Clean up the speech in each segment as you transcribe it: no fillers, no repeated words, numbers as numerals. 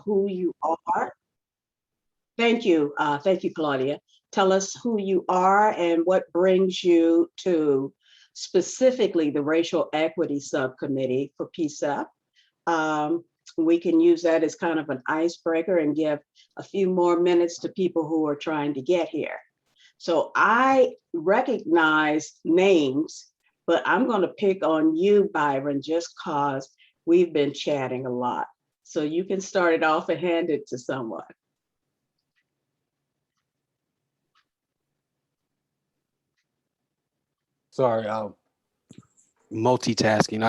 who you are. Thank you. Thank you, Claudia. Tell us who you are and what brings you to specifically the Racial Equity Subcommittee for PCCEP. We can use that as kind of an icebreaker and give a few more minutes to people who are trying to get here. So I recognize names, but I'm going to pick on you, Byron, just because we've been chatting a lot. So you can start it off and hand it to someone. Sorry, multitasking.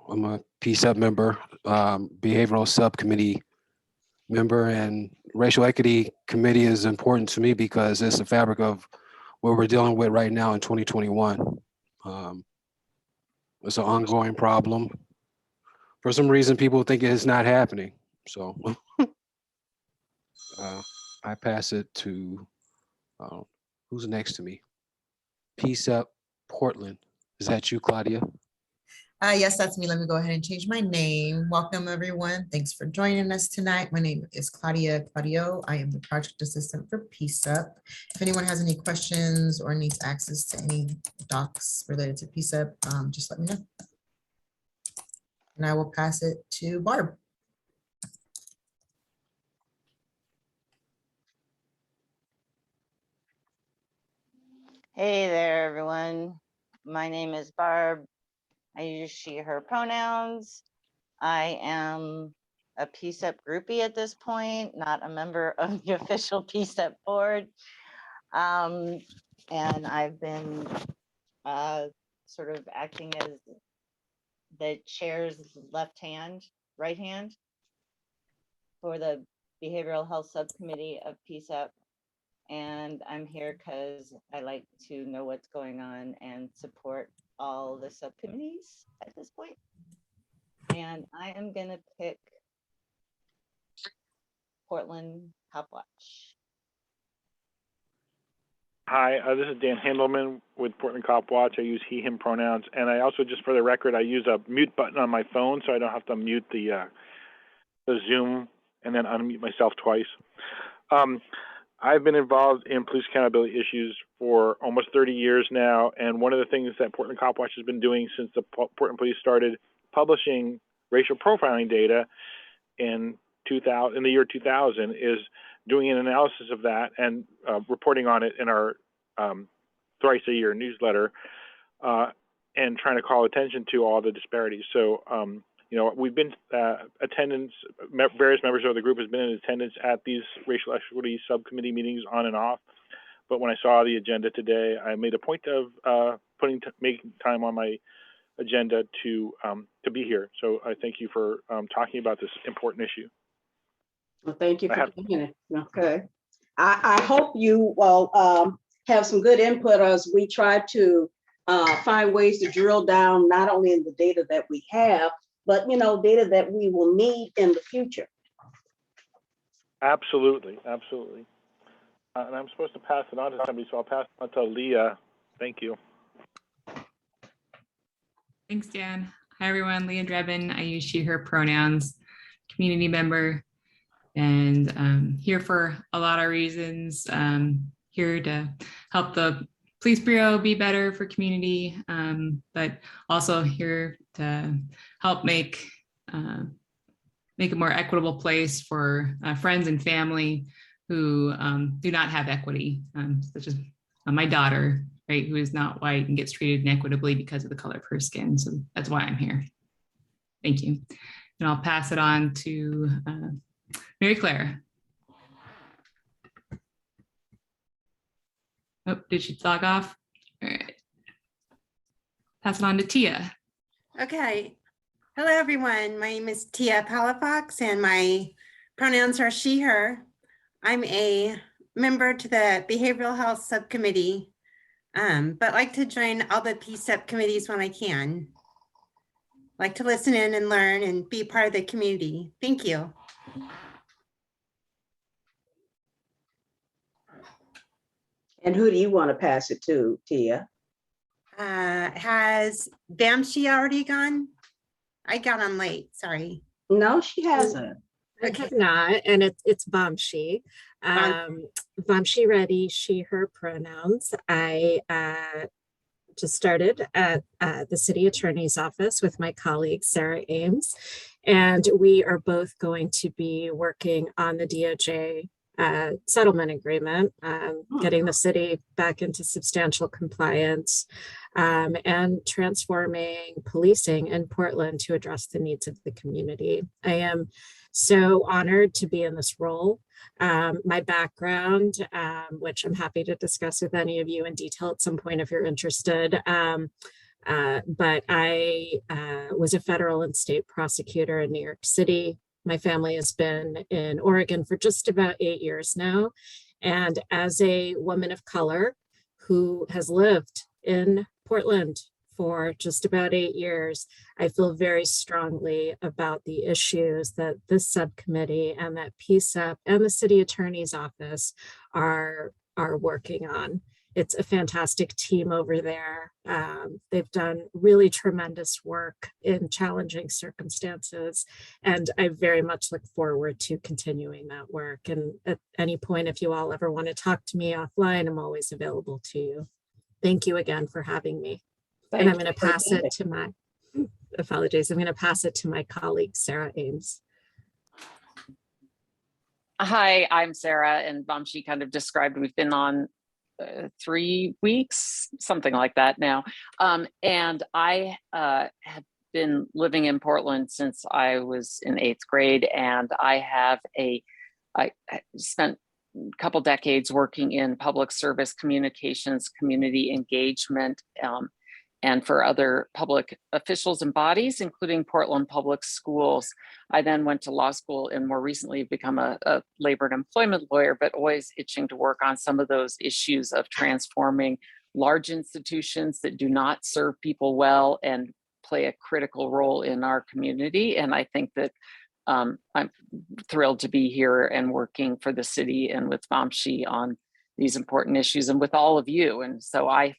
I'm a PCCEP member, behavioral subcommittee member, and racial equity committee is important to me because it's the fabric of what we're dealing with right now in 2021. It's an ongoing problem. For some reason, people think it's not happening. So I pass it to, who's next to me? PCCEP Portland. Is that you, Claudia? Yes, that's me. Let me go ahead and change my name. Welcome, everyone. Thanks for joining us tonight. My name is Claudia Claudio. I am the project assistant for PCCEP. If anyone has any questions or needs access to any docs related to PCCEP, just let me know. And I will pass it to Barb. Hey there, everyone. My name is Barb. I use she, her pronouns. I am a PCCEP groupie at this point, not a member of the official PCCEP board. And I've been sort of acting as the chair's left hand, right hand for the Behavioral Health Subcommittee of PCCEP. And I'm here because I like to know what's going on and support all the subcommittees at this point. And I am gonna pick Portland Cop Watch. Hi, this is Dan Handleman with Portland Cop Watch. I use he, him pronouns. And I also, just for the record, I use a mute button on my phone so I don't have to mute the Zoom and then unmute myself twice. I've been involved in police accountability issues for almost 30 years now, and one of the things that Portland Cop Watch has been doing since the Portland Police started publishing racial profiling data in the year 2000 is doing an analysis of that and reporting on it in our thrice a year newsletter and trying to call attention to all the disparities. So you know, we've been various members of the group has been in attendance at these racial equity subcommittee meetings on and off. But when I saw the agenda today, I made a point of making time on my agenda to be here. So I thank you for talking about this important issue. Well, thank you for doing it. Okay. I hope you will have some good input as we try to find ways to drill down not only in the data that we have, but, you know, data that we will need in the future. Absolutely, absolutely. And I'm supposed to pass it on to somebody, so I'll pass it on to Leah. Thank you. Thanks, Dan. Hi, everyone. Leah Drebin. I use she, her pronouns, community member, and here for a lot of reasons. Here to help the Police Bureau be better for community, but also here to help make a more equitable place for friends and family who do not have equity, such as my daughter, right, who is not white and gets treated inequitably because of the color of her skin. So that's why I'm here. Thank you. And I'll pass it on to Mary Claire. Oh, did she log off? All right. Pass it on to Tia. Okay. Hello, everyone. My name is Tia Palafox, and my pronouns are she, her. I'm a member to the Behavioral Health Subcommittee, but like to join all the PCCEP committees when I can. Like to listen in and learn and be part of the community. Thank you. And who do you want to pass it to, Tia? Has Bombshe already gone? I got on late, sorry. No, she hasn't. I have not, and it's Bombshe. Bombshe Reddy, she, her pronouns. I just started at the city attorney's office with my colleague, Sarah Ames, and we are both going to be working on the DOJ settlement agreement, getting the city back into substantial compliance, and transforming policing in Portland to address the needs of the community. I am so honored to be in this role. My background, which I'm happy to discuss with any of you in detail at some point if you're interested, but I was a federal and state prosecutor in New York City. My family has been in Oregon for just about 8 years now. And as a woman of color who has lived in Portland for just about 8 years, I feel very strongly about the issues that this subcommittee and that PCCEP and the city attorney's office are working on. It's a fantastic team over there. They've done really tremendous work in challenging circumstances, and I very much look forward to continuing that work. And at any point, if you all ever want to talk to me offline, I'm always available to you. Thank you again for having me. And I'm going to pass it to my, apologies, I'm going to pass it to my colleague, Sarah Ames. Hi, I'm Sarah, and Bombshe kind of described, we've been on 3 weeks, something like that now. And I have been living in Portland since I was in 8th grade, and I spent a couple decades working in public service communications, community engagement, and for other public officials and bodies, including Portland Public Schools. I then went to law school and more recently become a labor and employment lawyer, but always itching to work on some of those issues of transforming large institutions that do not serve people well and play a critical role in our community. And I think that I'm thrilled to be here and working for the city and with Bombshe on these important issues and with all of you. And so I've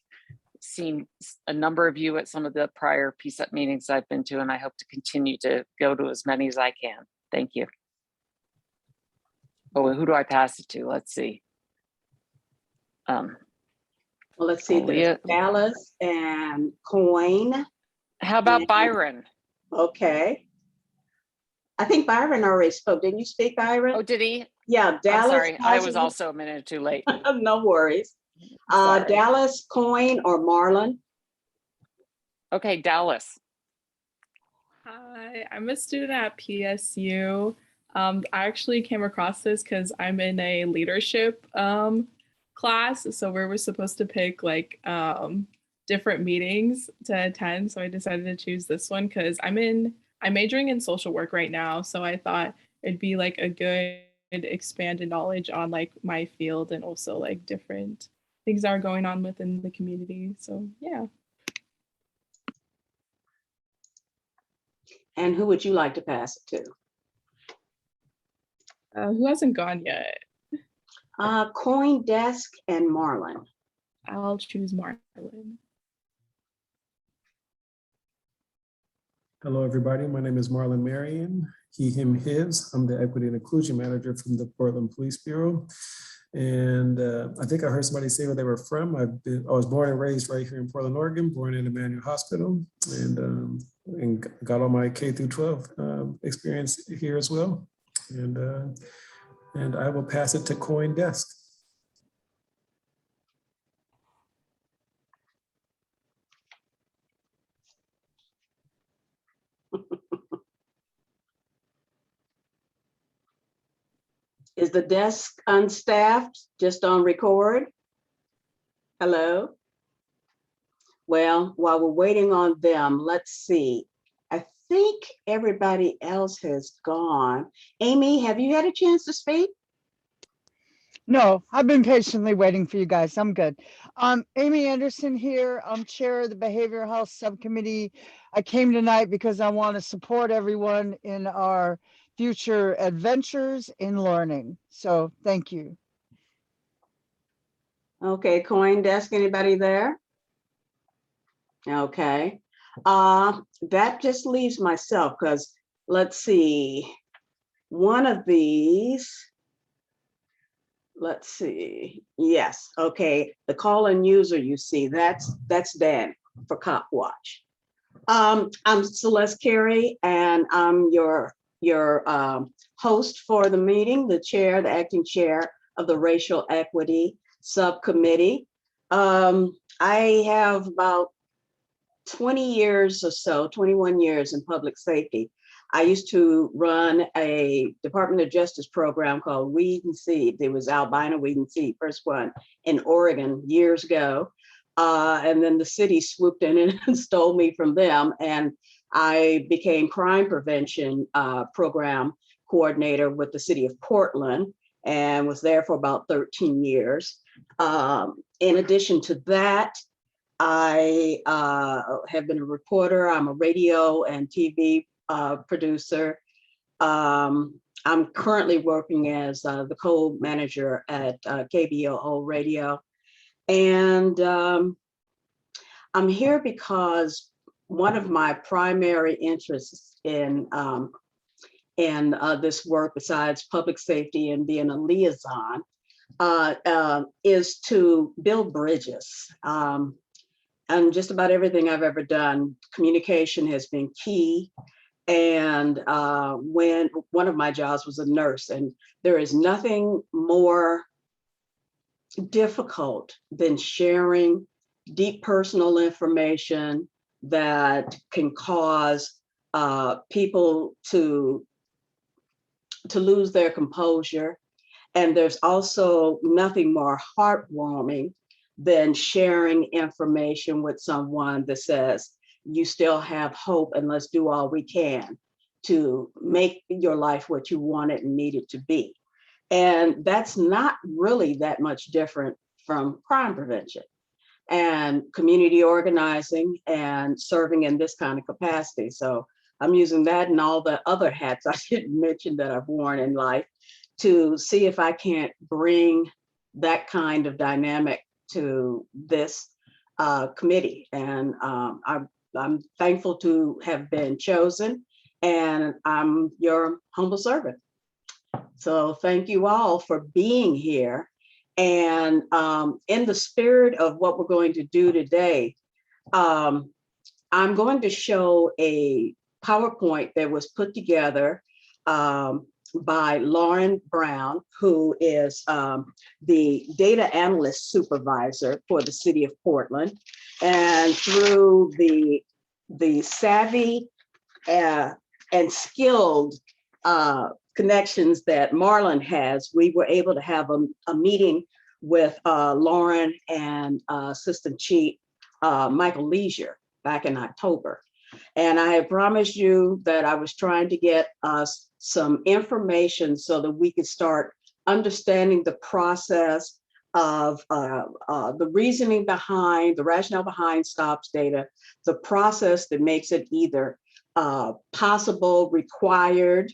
seen a number of you at some of the prior PCCEP meetings I've been to, and I hope to continue to go to as many as I can. Thank you. Oh, who do I pass it to? Let's see. Well, let's see, there's Dallas and Coyne. How about Byron? Okay. I think Byron already spoke. Didn't you speak, Byron? Oh, did he? Yeah, Dallas. I'm sorry, I was also a minute too late. No worries. Dallas, Coyne, or Marlon? Okay, Dallas. Hi, I'm a student at PSU. I actually came across this because I'm in a leadership class. So we were supposed to pick like different meetings to attend. So I decided to choose this one because I'm majoring in social work right now. So I thought it'd be like a good expanded knowledge on like my field and also like different things that are going on within the community. So yeah. And who would you like to pass it to? Who hasn't gone yet? Coyne, Desk, and Marlon. I'll choose Marlon. Hello, everybody. My name is Marlon Marion. He, him, his. I'm the Equity and Inclusion Manager from the Portland Police Bureau. And I think I heard somebody say where they were from. I was born and raised right here in Portland, Oregon, born in Emmanuel Hospital, and got all my K through 12 experience here as well. And I will pass it to Coyne Desk. Is the desk unstaffed, just on record? Hello? Well, while we're waiting on them, let's see. I think everybody else has gone. Amy, have you had a chance to speak? No, I've been patiently waiting for you guys. I'm good. Amy Anderson here. I'm chair of the Behavioral Health Subcommittee. I came tonight because I want to support everyone in our future adventures in learning. So thank you. Okay, Coyne Desk, anybody there? Okay, that just leaves myself because let's see. one of these, let's see. Yes, okay. The call-in user you see, that's Dan for Cop Watch. I'm Celeste Carey, and I'm your host for the meeting, the acting chair of the Racial Equity Subcommittee. I have about 20 years or so, 21 years in public safety. I used to run a Department of Justice program called Weed and Seed. It was albino weed and seed, first one in Oregon years ago. And then the city swooped in and stole me from them. And I became crime prevention program coordinator with the city of Portland and was there for about 13 years. In addition to that, I have been a reporter. I'm a radio and TV producer. I'm currently working as the co-manager at KBOO Radio. And I'm here because one of my primary interests in this work, besides public safety and being a liaison, is to build bridges. And just about everything I've ever done, communication has been key. And when one of my jobs was a nurse, and there is nothing more difficult than sharing deep personal information that can cause people to lose their composure. And there's also nothing more heartwarming than sharing information with someone that says, you still have hope, and let's do all we can to make your life what you want it and need it to be. And that's not really that much different from crime prevention and community organizing and serving in this kind of capacity. So I'm using that and all the other hats I didn't mention that I've worn in life to see if I can't bring that kind of dynamic to this committee. And I'm thankful to have been chosen, and I'm your humble servant. So thank you all for being here. And in the spirit of what we're going to do today, I'm going to show a PowerPoint that was put together by Lauren Brown, who is the data analyst supervisor for the city of Portland. And through the savvy and skilled connections that Marlon has, we were able to have a meeting with Lauren and Assistant Chief Michael Leisure back in October. And I had promised you that I was trying to get us some information so that we could start understanding the process of the reasoning behind, the rationale behind stops data, the process that makes it either possible, required,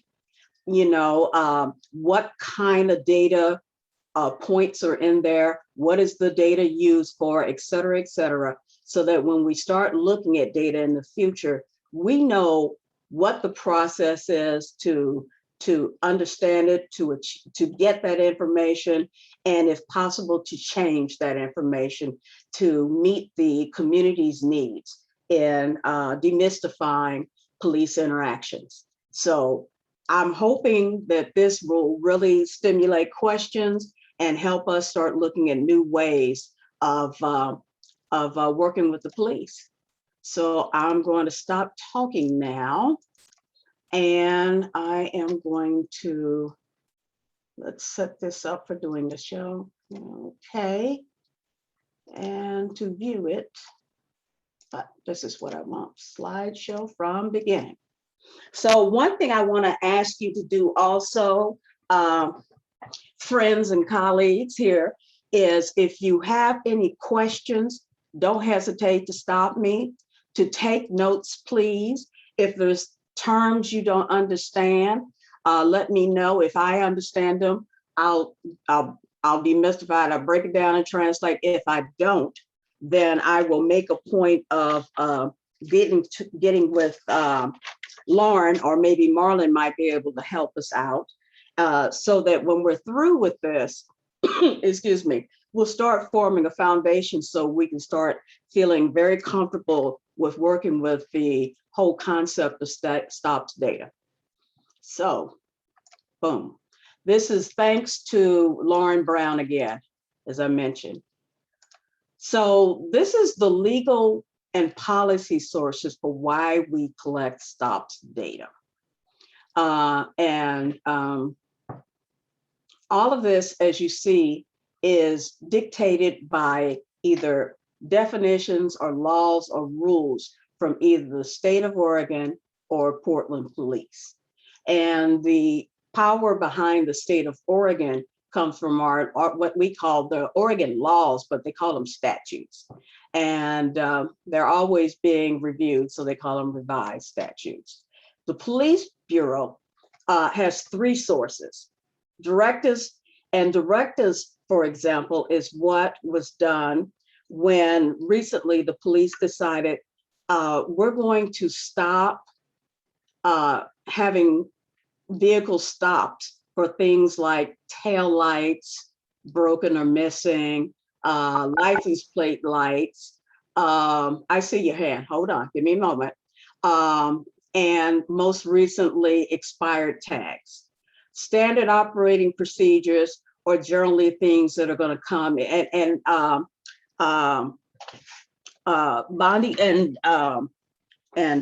what kind of data points are in there, what is the data used for, et cetera, so that when we start looking at data in the future, we know what the process is to understand it, to get that information, and if possible, to change that information to meet the community's needs in demystifying police interactions. So I'm hoping that this will really stimulate questions and help us start looking at new ways of working with the police. So I'm going to stop talking now, and I am going to, let's set this up for doing the show. Okay, and to view it, this is what I want, slideshow from beginning. So one thing I want to ask you to do also, friends and colleagues here, is if you have any questions, don't hesitate to stop me, to take notes, please. If there's terms you don't understand, let me know. If I understand them, I'll be mystified. I'll break it down and translate. If I don't, then I will make a point of getting with Lauren or maybe Marlon might be able to help us out so that when we're through with this, excuse me, we'll start forming a foundation so we can start feeling very comfortable with working with the whole concept of stops data. So, boom. This is thanks to Lauren Brown again, as I mentioned. So this is the legal and policy sources for why we collect stops data. All of this, as you see, is dictated by either definitions or laws or rules from either the state of Oregon or Portland Police. And the power behind the state of Oregon comes from our what we call the Oregon laws, but they call them statutes. And they're always being reviewed, so they call them revised statutes. The Police Bureau has three sources: directives, and directives, for example, is what was done when recently the police decided we're going to stop having vehicles stopped for things like tail lights, broken or missing, license plate lights. I see your hand, hold on, give me a moment. And most recently, expired tags. Standard operating procedures or generally things that are gonna come and Bonnie and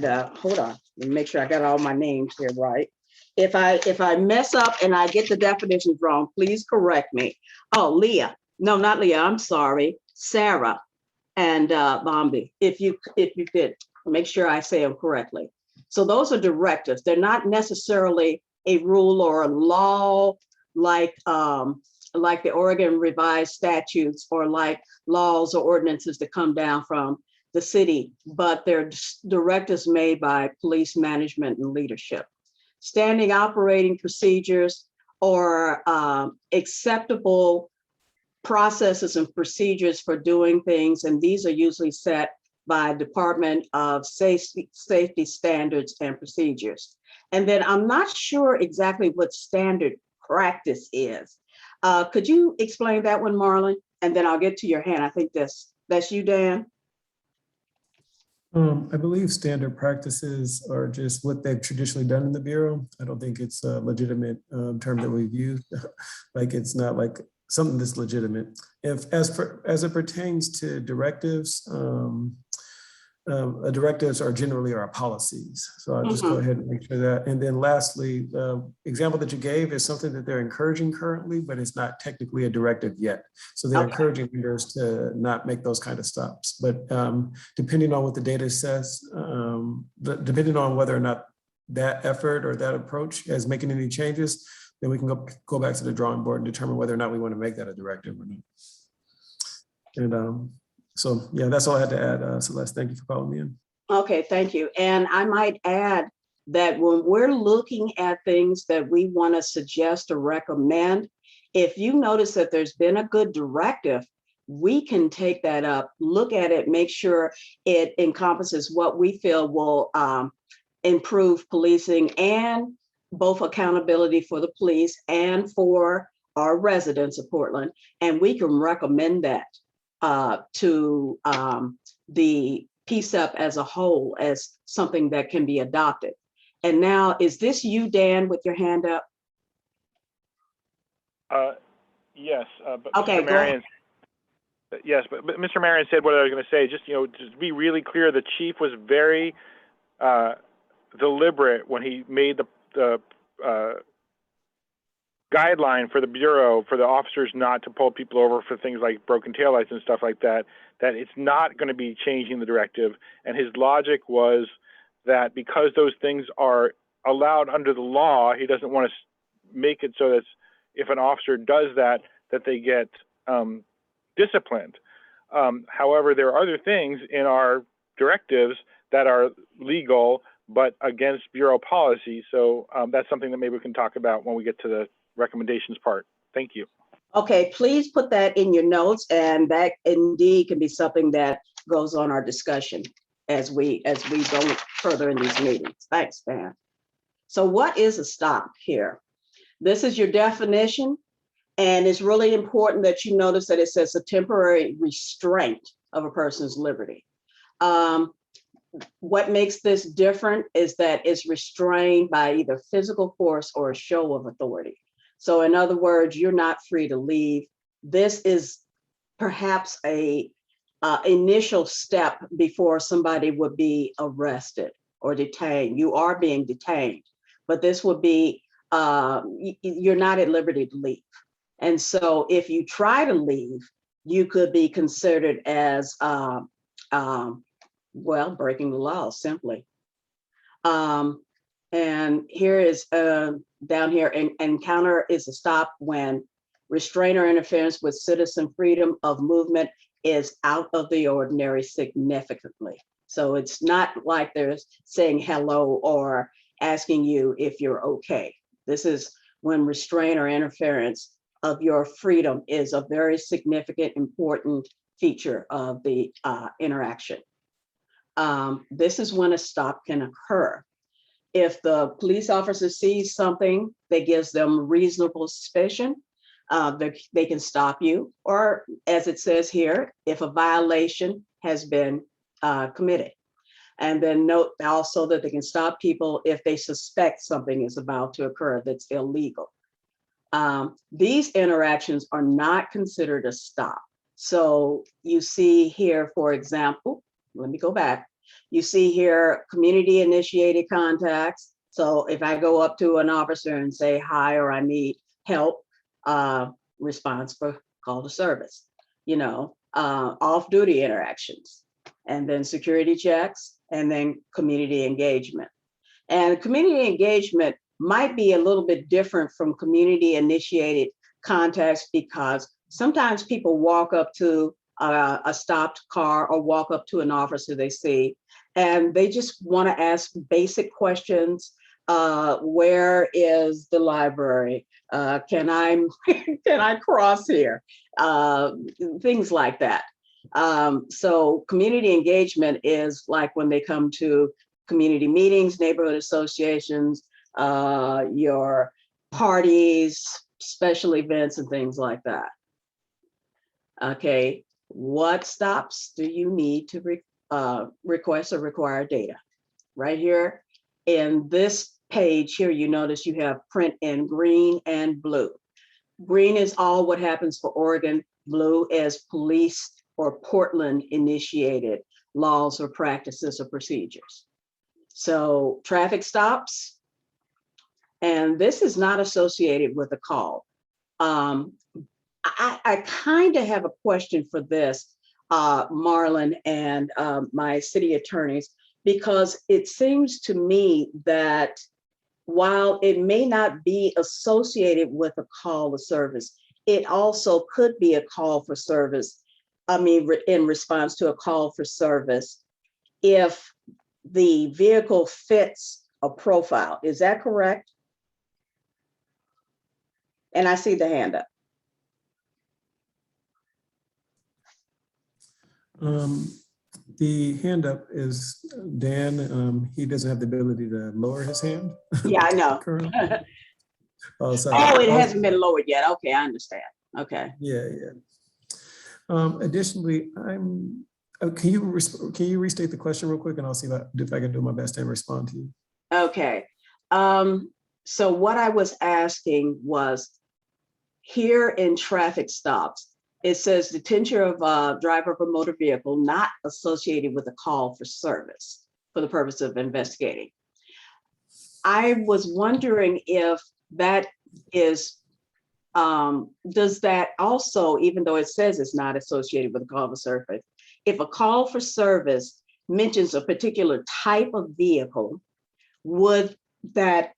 hold on, let me make sure I got all my names here right. If I mess up and I get the definitions wrong, please correct me. Oh, Leah, no, not Leah, I'm sorry, Sarah and Bombshe, if you could make sure I say them correctly. So those are directives. They're not necessarily a rule or a law like the Oregon revised statutes or like laws or ordinances that come down from the city, but they're directives made by police management and leadership. Standing operating procedures or acceptable processes and procedures for doing things, and these are usually set by Department of Safety Standards and Procedures. And then I'm not sure exactly what standard practice is. Could you explain that one, Marlon? And then I'll get to your hand. I think that's you, Dan. I believe standard practices are just what they've traditionally done in the Bureau. I don't think it's a legitimate term that we've used. Like it's not like something that's legitimate. As it pertains to directives, directives are generally our policies. So I'll just go ahead and make sure that. And then lastly, the example that you gave is something that they're encouraging currently, but it's not technically a directive yet. So they're encouraging leaders to not make those kind of stops. But depending on what the data says, depending on whether or not that effort or that approach is making any changes, then we can go back to the drawing board and determine whether or not we want to make that a directive or not. And so yeah, that's all I had to add, Celeste. Thank you for calling me in. Okay, thank you. And I might add that when we're looking at things that we want to suggest or recommend, if you notice that there's been a good directive, we can take that up, look at it, make sure it encompasses what we feel will improve policing and both accountability for the police and for our residents of Portland. And we can recommend that to the PCCEP as a whole as something that can be adopted. And now, is this you, Dan, with your hand up? Yes, but okay, Mr. Marion, yes, but Mr. Marion said what I was going to say. Just to be really clear, the chief was very deliberate when he made the guideline for the Bureau for the officers not to pull people over for things like broken taillights and stuff like that, that it's not going to be changing the directive. And his logic was that because those things are allowed under the law, he doesn't want to make it so that if an officer does that, that they get disciplined. However, there are other things in our directives that are legal, but against Bureau policy. So that's something that maybe we can talk about when we get to the recommendations part. Thank you. Okay, please put that in your notes, and that indeed can be something that goes on our discussion. as we go further in these meetings. Thanks, Dan. So what is a stop here? This is your definition, and it's really important that you notice that it says a temporary restraint of a person's liberty. What makes this different is that it's restrained by either physical force or a show of authority. So in other words, you're not free to leave. This is perhaps a initial step before somebody would be arrested or detained. You are being detained, but this would be, you're not at liberty to leave. And so if you try to leave, you could be considered as, well, breaking the law simply. And here is down here, encounter is a stop when restraint or interference with citizen freedom of movement is out of the ordinary significantly. So it's not like they're saying hello or asking you if you're okay. This is when restraint or interference of your freedom is a very significant, important feature of the interaction. This is when a stop can occur. If the police officer sees something that gives them reasonable suspicion, they can stop you, or as it says here, if a violation has been committed. And then note also that they can stop people if they suspect something is about to occur that's illegal. These interactions are not considered a stop. So you see here, for example, let me go back. You see here, community initiated contacts. So if I go up to an officer and say, hi, or I need help, response for call to service, off-duty interactions, and then security checks, and then community engagement. And community engagement might be a little bit different from community initiated contacts, because sometimes people walk up to a stopped car or walk up to an officer they see, and they just want to ask basic questions. Where is the library? Can I cross here? Things like that. So community engagement is like when they come to community meetings, neighborhood associations, your parties, special events, and things like that. Okay, what stops do you need to request or require data? Right here in this page here, you notice you have print in green and blue. Green is all what happens for Oregon. Blue is police or Portland initiated laws or practices or procedures. So traffic stops, and this is not associated with a call. I kind of have a question for this, Marlon and my city attorneys, because it seems to me that while it may not be associated with a call to service, it also could be a call for service. I mean, in response to a call for service, if the vehicle fits a profile. Is that correct? And I see the hand up. The hand up is Dan. He doesn't have the ability to lower his hand. Yeah, I know. Oh, sorry. Oh, it hasn't been lowered yet. Okay, I understand. Okay. Yeah. Additionally, can you restate the question real quick, and I'll see if I can do my best and respond to you. Okay. So what I was asking was, here in traffic stops, it says detention of a driver of a motor vehicle not associated with a call for service for the purpose of investigating. I was wondering if that is, does that also, even though it says it's not associated with a call for service, if a call for service mentions a particular type of vehicle, would that,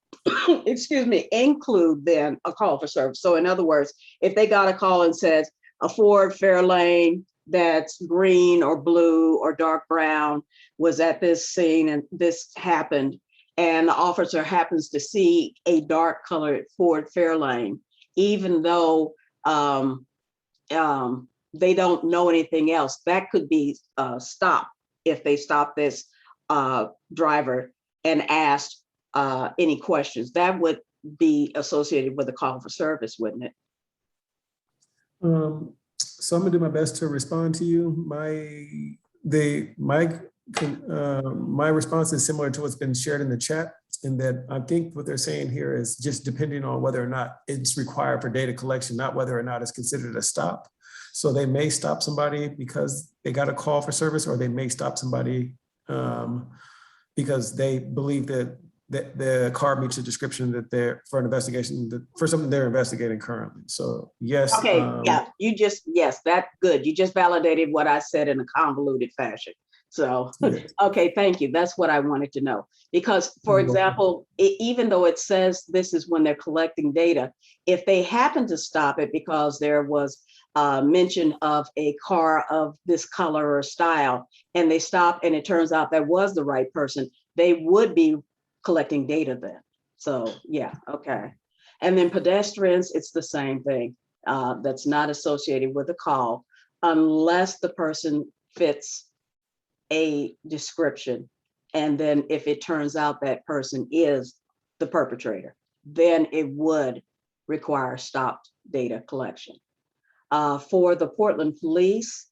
excuse me, include then a call for service? So in other words, if they got a call and says a Ford Fairlane that's green or blue or dark brown was at this scene and this happened, and the officer happens to see a dark colored Ford Fairlane, even though they don't know anything else, that could be stopped if they stopped this driver and asked any questions. That would be associated with a call for service, wouldn't it? So I'm gonna do my best to respond to you. My response is similar to what's been shared in the chat, in that I think what they're saying here is just depending on whether or not it's required for data collection, not whether or not it's considered a stop. So they may stop somebody because they got a call for service, or they may stop somebody because they believe that the car meets the description that they're for an investigation, for something they're investigating currently. So yes. Okay, yeah, yes, that's good. You just validated what I said in a convoluted fashion. So, Yes. okay, thank you. That's what I wanted to know. Because, for You're welcome. example, even though it says this is when they're collecting data, if they happen to stop it because there was mention of a car of this color or style, and they stop and it turns out that was the right person, they would be collecting data then. So yeah, okay. And then pedestrians, it's the same thing. That's not associated with a call unless the person fits a description. And then if it turns out that person is the perpetrator, then it would require stopped data collection. For the Portland Police,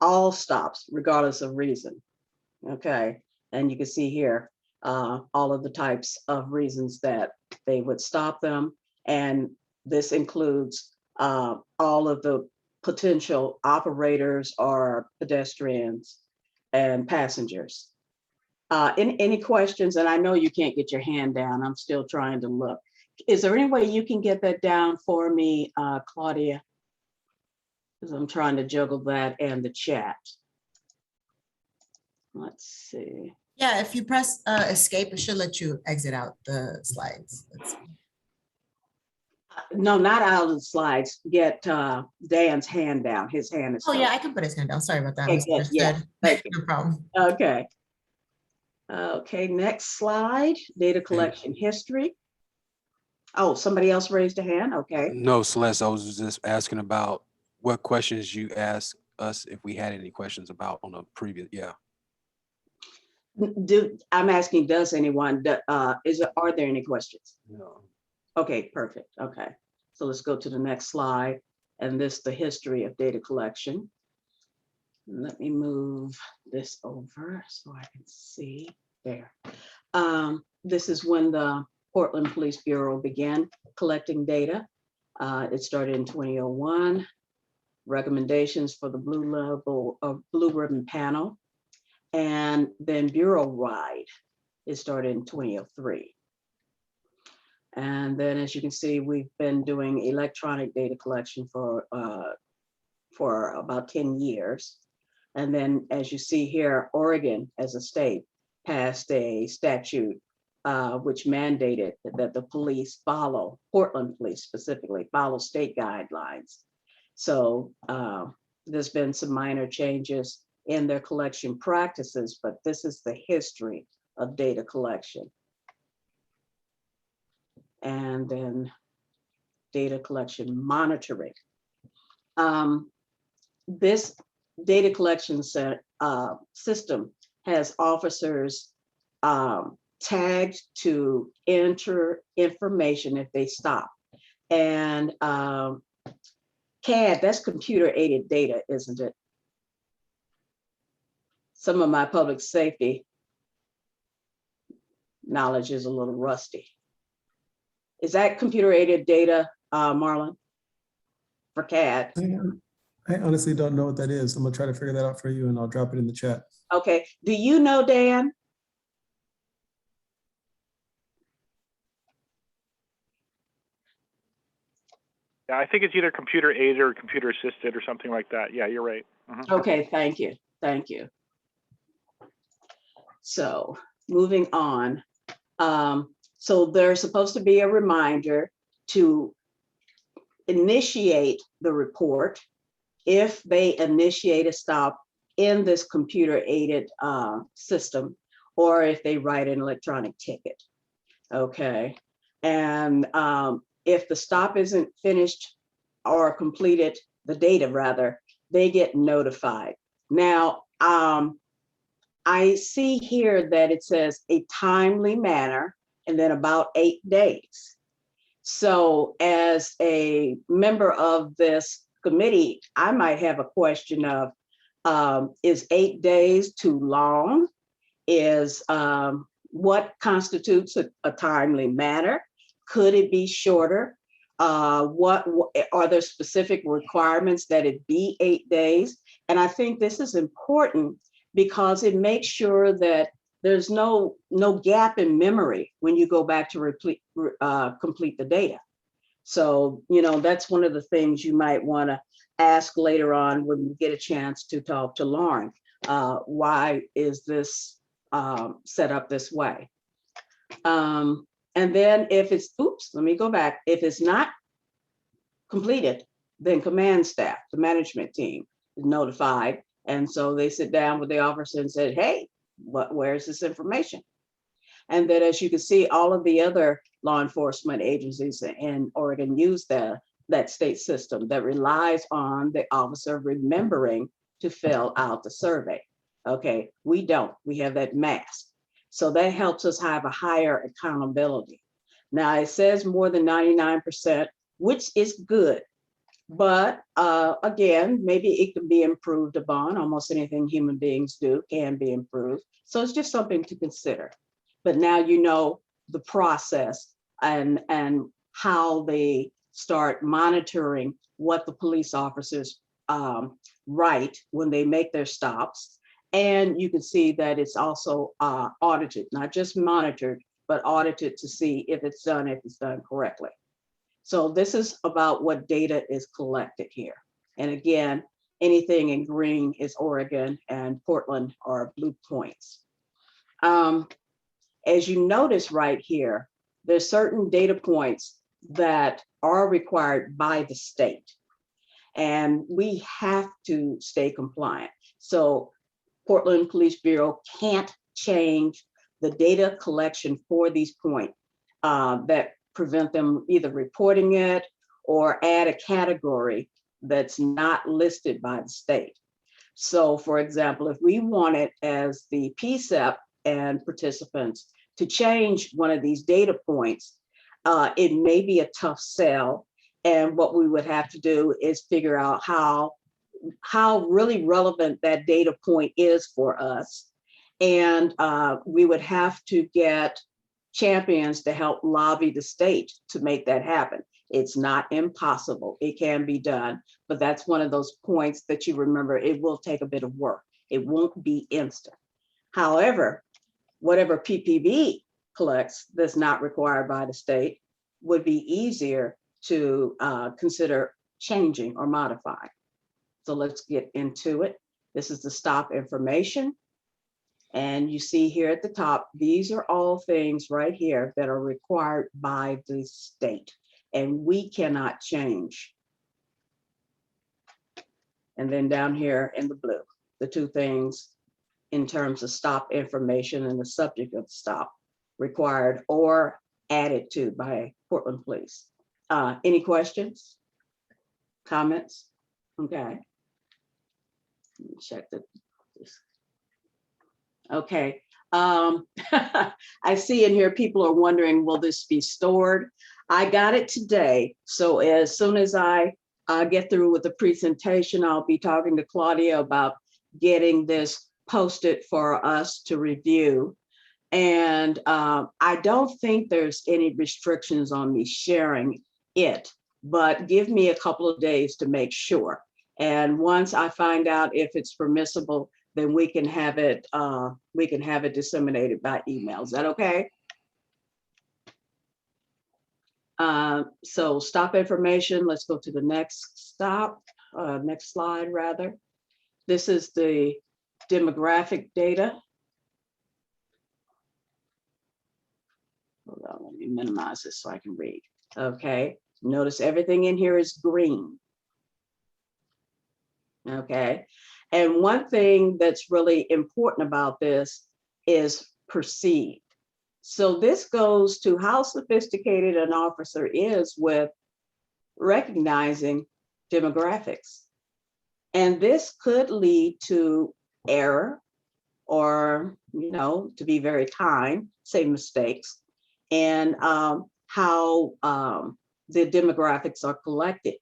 all stops, regardless of reason. Okay, and you can see here all of the types of reasons that they would stop them. And this includes all of the potential operators or pedestrians and passengers. Any questions? And I know you can't get your hand down. I'm still trying to look. Is there any way you can get that down for me, Claudia? Because I'm trying to juggle that and the chat. Let's see. Yeah, if you press escape, it should let you exit out the slides. No, not out of the slides. Get Dan's hand down. His hand is. Oh yeah, I can put his hand down. Sorry about that. Okay, good. Yeah, thank you. No problem. Okay. Okay, next slide, data collection history. Oh, somebody else raised a hand, okay. No, Celeste, I was just asking about what questions you asked us, if we had any questions about on a previous, yeah. I'm asking, does anyone, are there any questions? No. Okay, perfect, okay. So let's go to the next slide, and this, the history of data collection. Let me move this over so I can see there. This is when the Portland Police Bureau began collecting data. It started in 2001. Recommendations for the Blue Ribbon Panel, and then Bureau-wide. It started in 2003. And then, as you can see, we've been doing electronic data collection for about 10 years. And then, as you see here, Oregon as a state passed a statute which mandated that the police follow, Portland police specifically, follow state guidelines. So there's been some minor changes in their collection practices, but this is the history of data collection. And then data collection monitoring. This data collection system has officers tagged to enter information if they stop. And CAD, that's computer aided data, isn't it? Some of my public safety knowledge is a little rusty. Is that computer aided data, Marlon, for CAD? I honestly don't know what that is. I'm gonna try to figure that out for you, and I'll drop it in the chat. Okay, do you know, Dan? Yeah, I think it's either computer aided or computer assisted or something like that. Yeah, you're right. Okay, thank you, thank you. So moving on. So there's supposed to be a reminder to initiate the report if they initiate a stop in this computer aided system, or if they write an electronic ticket. Okay, and if the stop isn't finished or completed, the data rather, they get notified. Now, I see here that it says a timely manner and then about 8 days. So as a member of this committee, I might have a question of, is 8 days too long? Is what constitutes a timely manner? Could it be shorter? What are there specific requirements that it be 8 days? And I think this is important because it makes sure that there's no gap in memory when you go back to complete the data. So, you know, that's one of the things you might want to ask later on when you get a chance to talk to Lauren. Why is this set up this way? And then if it's, oops, let me go back. If it's not completed, then command staff, the management team is notified. And so they sit down with the officer and said, hey, where's this information? And then as you can see, all of the other law enforcement agencies in Oregon use that state system that relies on the officer remembering to fill out the survey. Okay, we don't, we have that mask. So that helps us have a higher accountability. Now it says more than 99%, which is good. But again, maybe it can be improved upon. Almost anything human beings do can be improved. So it's just something to consider. But now you know the process and how they start monitoring what the police officers write when they make their stops. And you can see that it's also audited, not just monitored, but audited to see if it's done correctly. So this is about what data is collected here. And again, anything in green is Oregon and Portland are blue points. As you notice right here, there's certain data points that are required by the state. And we have to stay compliant. So Portland Police Bureau can't change the data collection for these points that prevent them either reporting it or add a category that's not listed by the state. So for example, if we wanted as the PCCEP and participants to change one of these data points, it may be a tough sell. And what we would have to do is figure out how really relevant that data point is for us. And we would have to get champions to help lobby the state to make that happen. It's not impossible. It can be done, but that's one of those points that you remember, it will take a bit of work. It won't be instant. However, whatever PPB collects that's not required by the state would be easier to consider changing or modifying. So let's get into it. This is the stop information. And you see here at the top, these are all things right here that are required by the state and we cannot change. And then down here in the blue, the two things in terms of stop information and the subject of the stop required or added to by Portland Police. Any questions, comments? Okay. Let me check this. Okay. I see in here people are wondering, will this be stored? I got it today. So as soon as I get through with the presentation, I'll be talking to Claudia about getting this posted for us to review. And I don't think there's any restrictions on me sharing it, but give me a couple of days to make sure. And once I find out if it's permissible, then we can have it disseminated by email. Is that okay? So stop information. Let's go to the next next slide rather. This is the demographic data. Hold on, let me minimize this so I can read. Okay, notice everything in here is green. Okay, and one thing that's really important about this is perceived. So this goes to how sophisticated an officer is with recognizing demographics. And this could lead to error or, to be very kind, say mistakes, and how the demographics are collected.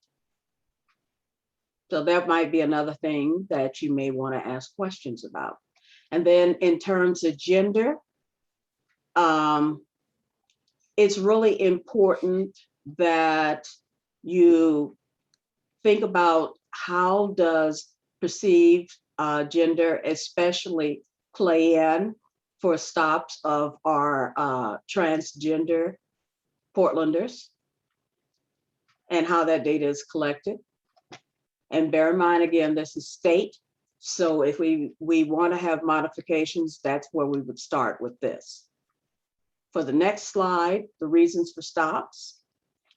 So that might be another thing that you may want to ask questions about. And then in terms of gender, it's really important that you think about how does perceived gender especially play in for stops of our transgender Portlanders and how that data is collected. And bear in mind, again, this is state. So if we want to have modifications, that's where we would start with this. For the next slide, the reasons for stops.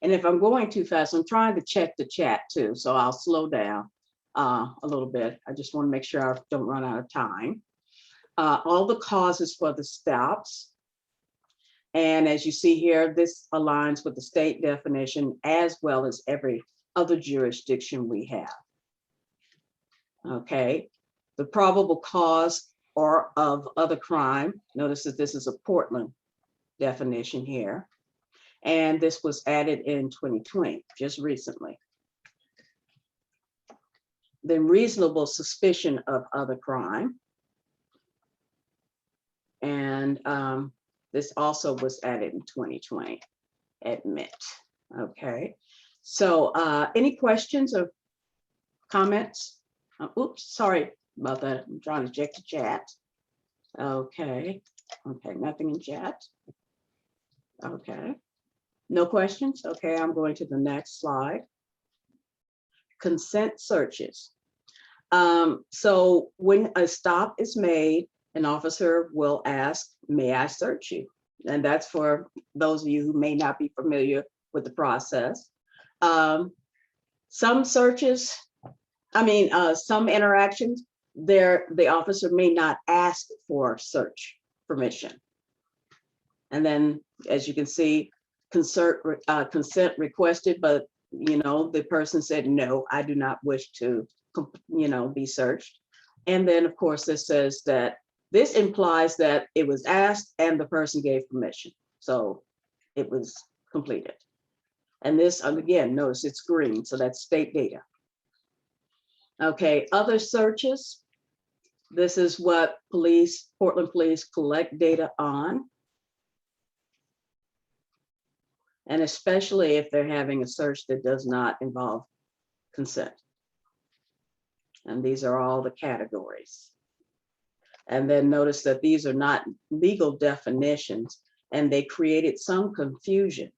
And if I'm going too fast, I'm trying to check the chat too, so I'll slow down a little bit. I just want to make sure I don't run out of time. All the causes for the stops. And as you see here, this aligns with the state definition as well as every other jurisdiction we have. Okay, the probable cause or of other crime. Notice that this is a Portland definition here. And this was added in 2020, just recently. Then reasonable suspicion of other crime. And this also was added in 2020, admit. Okay, so any questions or comments? Oops, sorry about that. I'm trying to check the chat. Okay, nothing in chat. Okay, no questions? Okay, I'm going to the next slide. Consent searches. So when a stop is made, an officer will ask, may I search you? And that's for those of you who may not be familiar with the process. Some searches, some interactions, the officer may not ask for search permission. And then, as you can see, consent requested, but the person said, no, I do not wish to, be searched. And then, of course, this says that this implies that it was asked and the person gave permission. So it was completed. And this, again, notice it's green, so that's state data. Okay, other searches. This is what Portland Police collect data on. And especially if they're having a search that does not involve consent. And these are all the categories. And then notice that these are not legal definitions, and they created some confusion.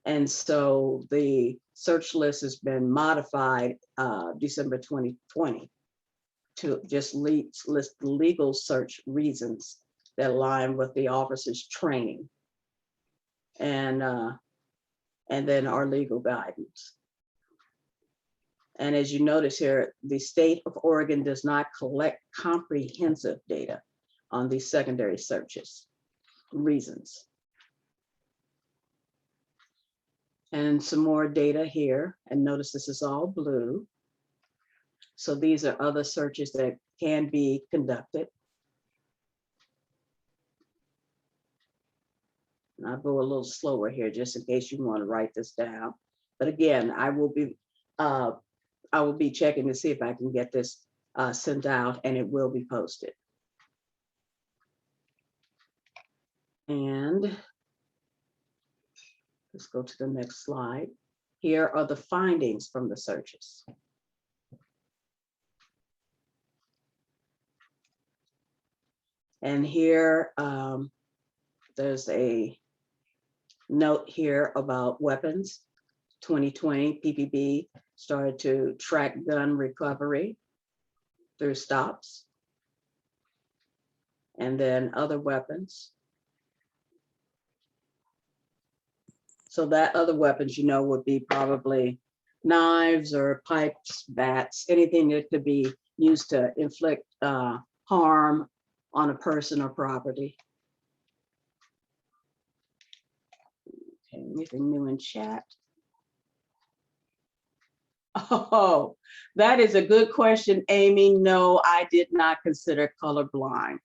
And so the search list has been modified December 2020 to just list legal search reasons that align with the officer's training and then our legal guidance. And as you notice here, the state of Oregon does not collect comprehensive data on these secondary searches reasons. And some more data here, and notice this is all blue. So these are other searches that can be conducted. And I'll go a little slower here just in case you want to write this down. But again, I will be checking to see if I can get this sent out, and it will be posted. And let's go to the next slide. Here are the findings from the searches. And here, there's a note here about weapons. 2020 PPB started to track gun recovery through stops. And then other weapons. So that other weapons, would be probably knives or pipes, bats, anything that could be used to inflict harm on a person or property. Okay, anything new in chat? Oh, that is a good question, Amy. No, I did not consider colorblind.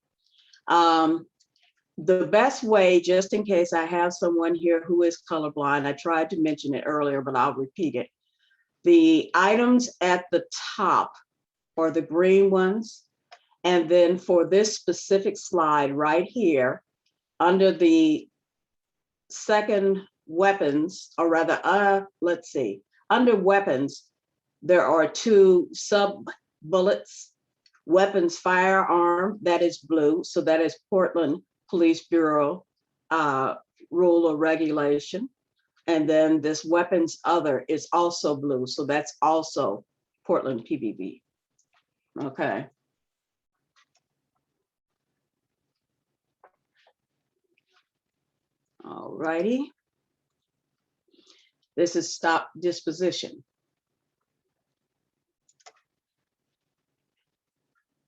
The best way, just in case I have someone here who is colorblind, I tried to mention it earlier, but I'll repeat it. The items at the top are the green ones. And then for this specific slide right here, under the second weapons, or rather, let's see, under weapons, there are two sub bullets. Weapons firearm, that is blue. So that is Portland Police Bureau rule or regulation. And then this weapons other is also blue. So that's also Portland PBB. Okay. All righty. This is stop disposition.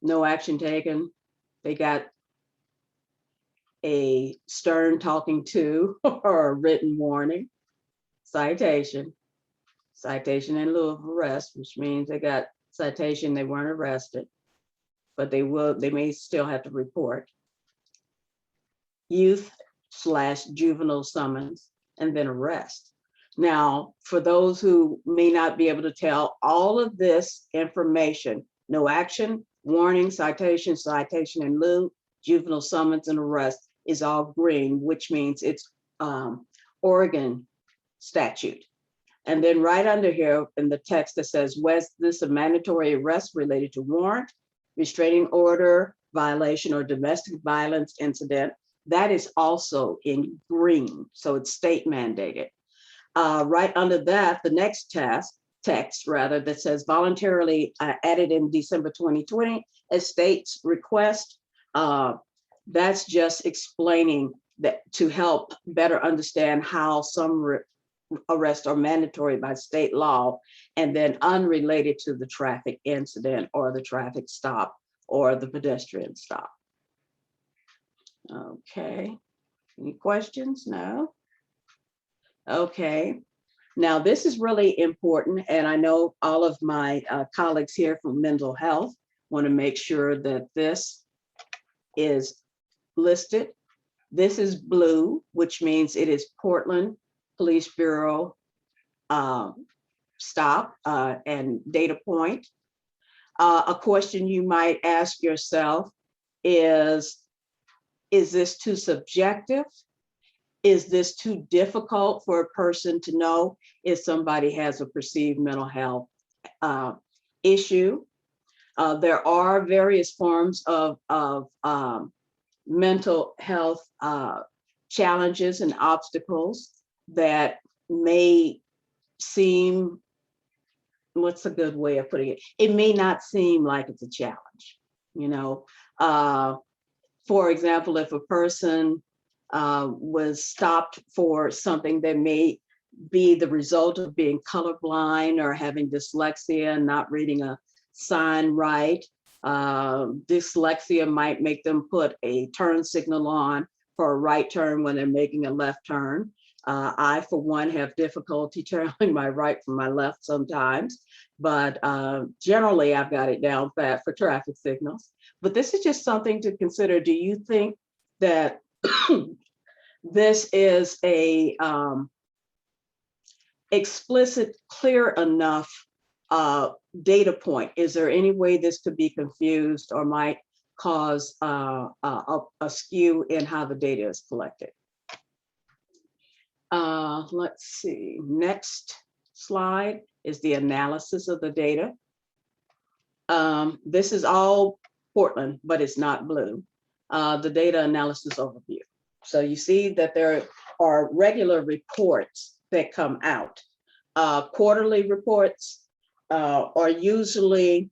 No action taken. They got a stern talking to or a written warning, citation in lieu of arrest, which means they got citation, they weren't arrested, but they may still have to report. Youth/juvenile summons, and then arrest. Now, for those who may not be able to tell, all of this information, no action, warning, citation in lieu, juvenile summons, and arrest is all green, which means it's Oregon statute. And then right under here in the text that says, was this a mandatory arrest related to warrant, restraining order, violation, or domestic violence incident? That is also in green, so it's state mandated. Right under that, the next text that says voluntarily added in December 2020 as state's request. That's just explaining that to help better understand how some arrests are mandatory by state law and then unrelated to the traffic incident or the traffic stop or the pedestrian stop. Okay, any questions? No? Okay, now this is really important, and I know all of my colleagues here from mental health want to make sure that this is listed. This is blue, which means it is Portland Police Bureau stop and data point. A question you might ask yourself is this too subjective? Is this too difficult for a person to know if somebody has a perceived mental health issue? There are various forms of mental health challenges and obstacles that may seem, what's a good way of putting it? It may not seem like it's a challenge, you know? For example, if a person was stopped for something that may be the result of being colorblind or having dyslexia and not reading a sign right, dyslexia might make them put a turn signal on for a right turn when they're making a left turn. I, for one, have difficulty telling my right from my left sometimes, but generally I've got it down pat for traffic signals. But this is just something to consider. Do you think that this is a explicit, clear enough data point? Is there any way this could be confused or might cause a skew in how the data is collected? Let's see, next slide is the analysis of the data. This is all Portland, but it's not blue. The data analysis overview. So you see that there are regular reports that come out. Quarterly reports are usually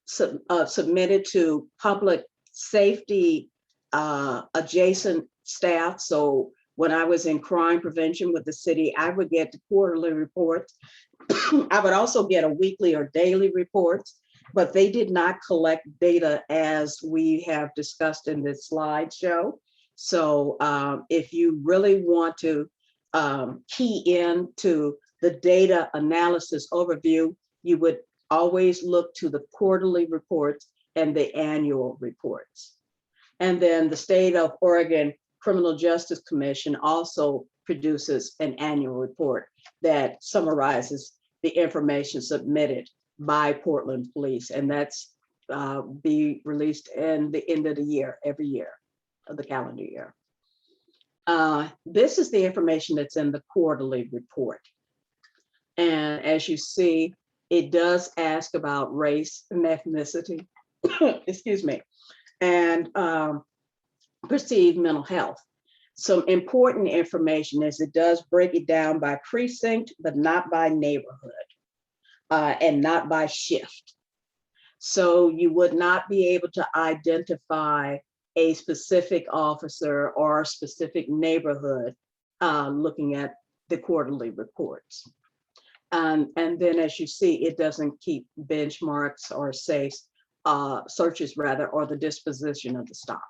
submitted to public safety adjacent staff. So when I was in crime prevention with the city, I would get the quarterly reports. I would also get a weekly or daily reports, but they did not collect data as we have discussed in this slideshow. So if you really want to key in to the data analysis overview, you would always look to the quarterly reports and the annual reports. And then the State of Oregon Criminal Justice Commission also produces an annual report that summarizes the information submitted by Portland Police, and that's be released in the end of the year, every year of the calendar year. This is the information that's in the quarterly report. And as you see, it does ask about race and ethnicity, excuse me, and perceived mental health. Some important information is it does break it down by precinct, but not by neighborhood, and not by shift. So you would not be able to identify a specific officer or a specific neighborhood looking at the quarterly reports. And then as you see, it doesn't keep benchmarks or safes, searches rather, or the disposition of the stop.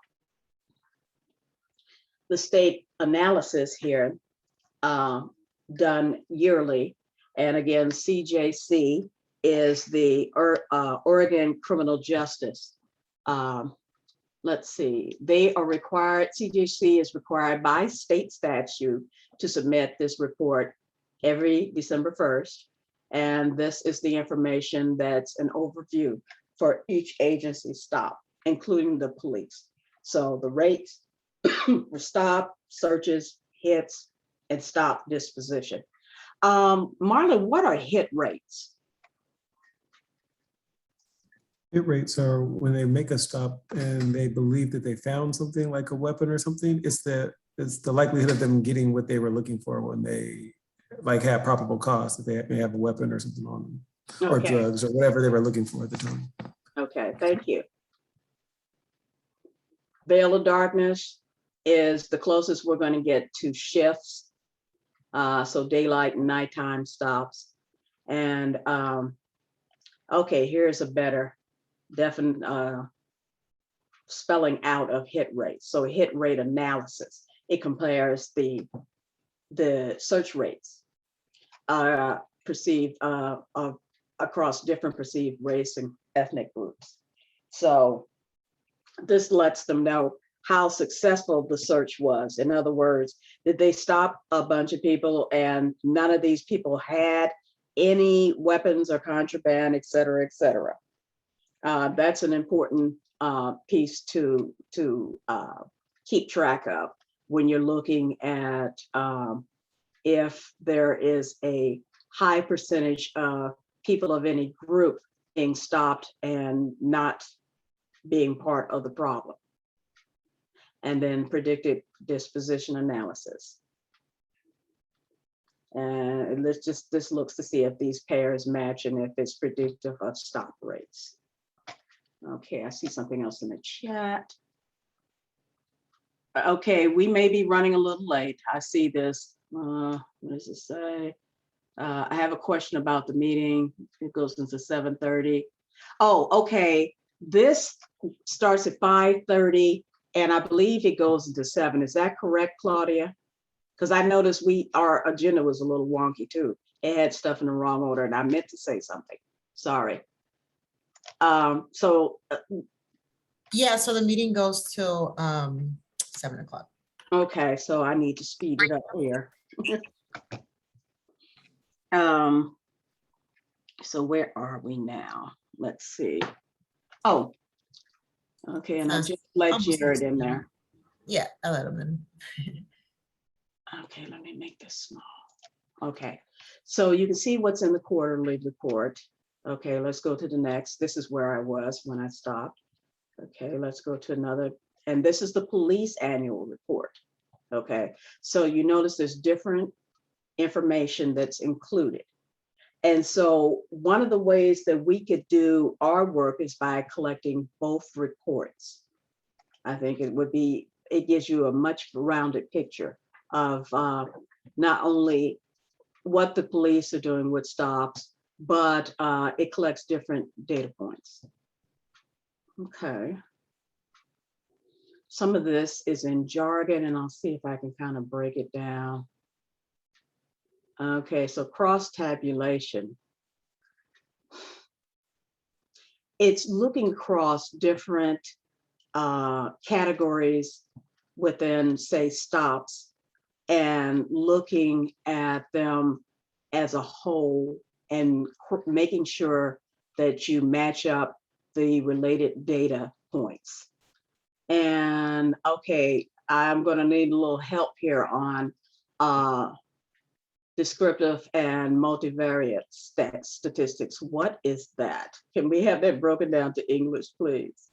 The state analysis here done yearly. And again, CJC is the Oregon Criminal Justice. Let's see, they are required, CJC is required by state statute to submit this report every December 1st. And this is the information that's an overview for each agency stop, including the police. So the rates for stop, searches, hits, and stop disposition. Marlon, what are hit rates? Hit rates are when they make a stop and they believe that they found something like a weapon or something. It's the likelihood of them getting what they were looking for when they like have probable cause that they may have a weapon or something on them, or drugs or whatever they were looking for at the time. Okay, thank you. Veil of darkness is the closest we're going to get to shifts. So daylight and nighttime stops. And okay, here's a better definite spelling out of hit rate. So hit rate analysis, it compares the search rates perceived across different perceived race and ethnic groups. So this lets them know how successful the search was. In other words, did they stop a bunch of people and none of these people had any weapons or contraband, et cetera, et cetera. That's an important piece to keep track of when you're looking at if there is a high percentage of people of any group being stopped and not being part of the problem. And then predicted disposition analysis. And this looks to see if these pairs match and if it's predictive of stop rates. Okay, I see something else in the chat. Okay, we may be running a little late. I see this. What does it say? I have a question about the meeting. It goes into 7:30. Oh, okay. This starts at 5:30 and I believe it goes into 7. Is that correct, Claudia? Because I noticed our agenda was a little wonky too. It had stuff in the wrong order and I meant to say something. Sorry. Yeah, so the meeting goes till 7 o'clock. Okay, so I need to speed it up here. So where are we now? Let's see. Oh, okay, and I just let Jared in there. Yeah, I let him in. Okay, let me make this small. Okay, so you can see what's in the quarterly report. Okay, let's go to the next. This is where I was when I stopped. Okay, let's go to another. And this is the police annual report. Okay, so you notice there's different information that's included. And so one of the ways that we could do our work is by collecting both reports. I think it gives you a much rounded picture of not only what the police are doing with stops, but it collects different data points. Okay. Some of this is in jargon and I'll see if I can kind of break it down. Okay, so cross tabulation. It's looking across different categories within, say, stops, and looking at them as a whole and making sure that you match up the related data points. And okay, I'm going to need a little help here on descriptive and multivariate statistics. What is that? Can we have that broken down to English, please?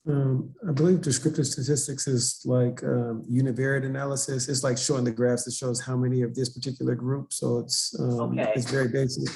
I believe descriptive statistics is like univariate analysis. It's like showing the graphs that shows how many of this particular group. So it's very basic.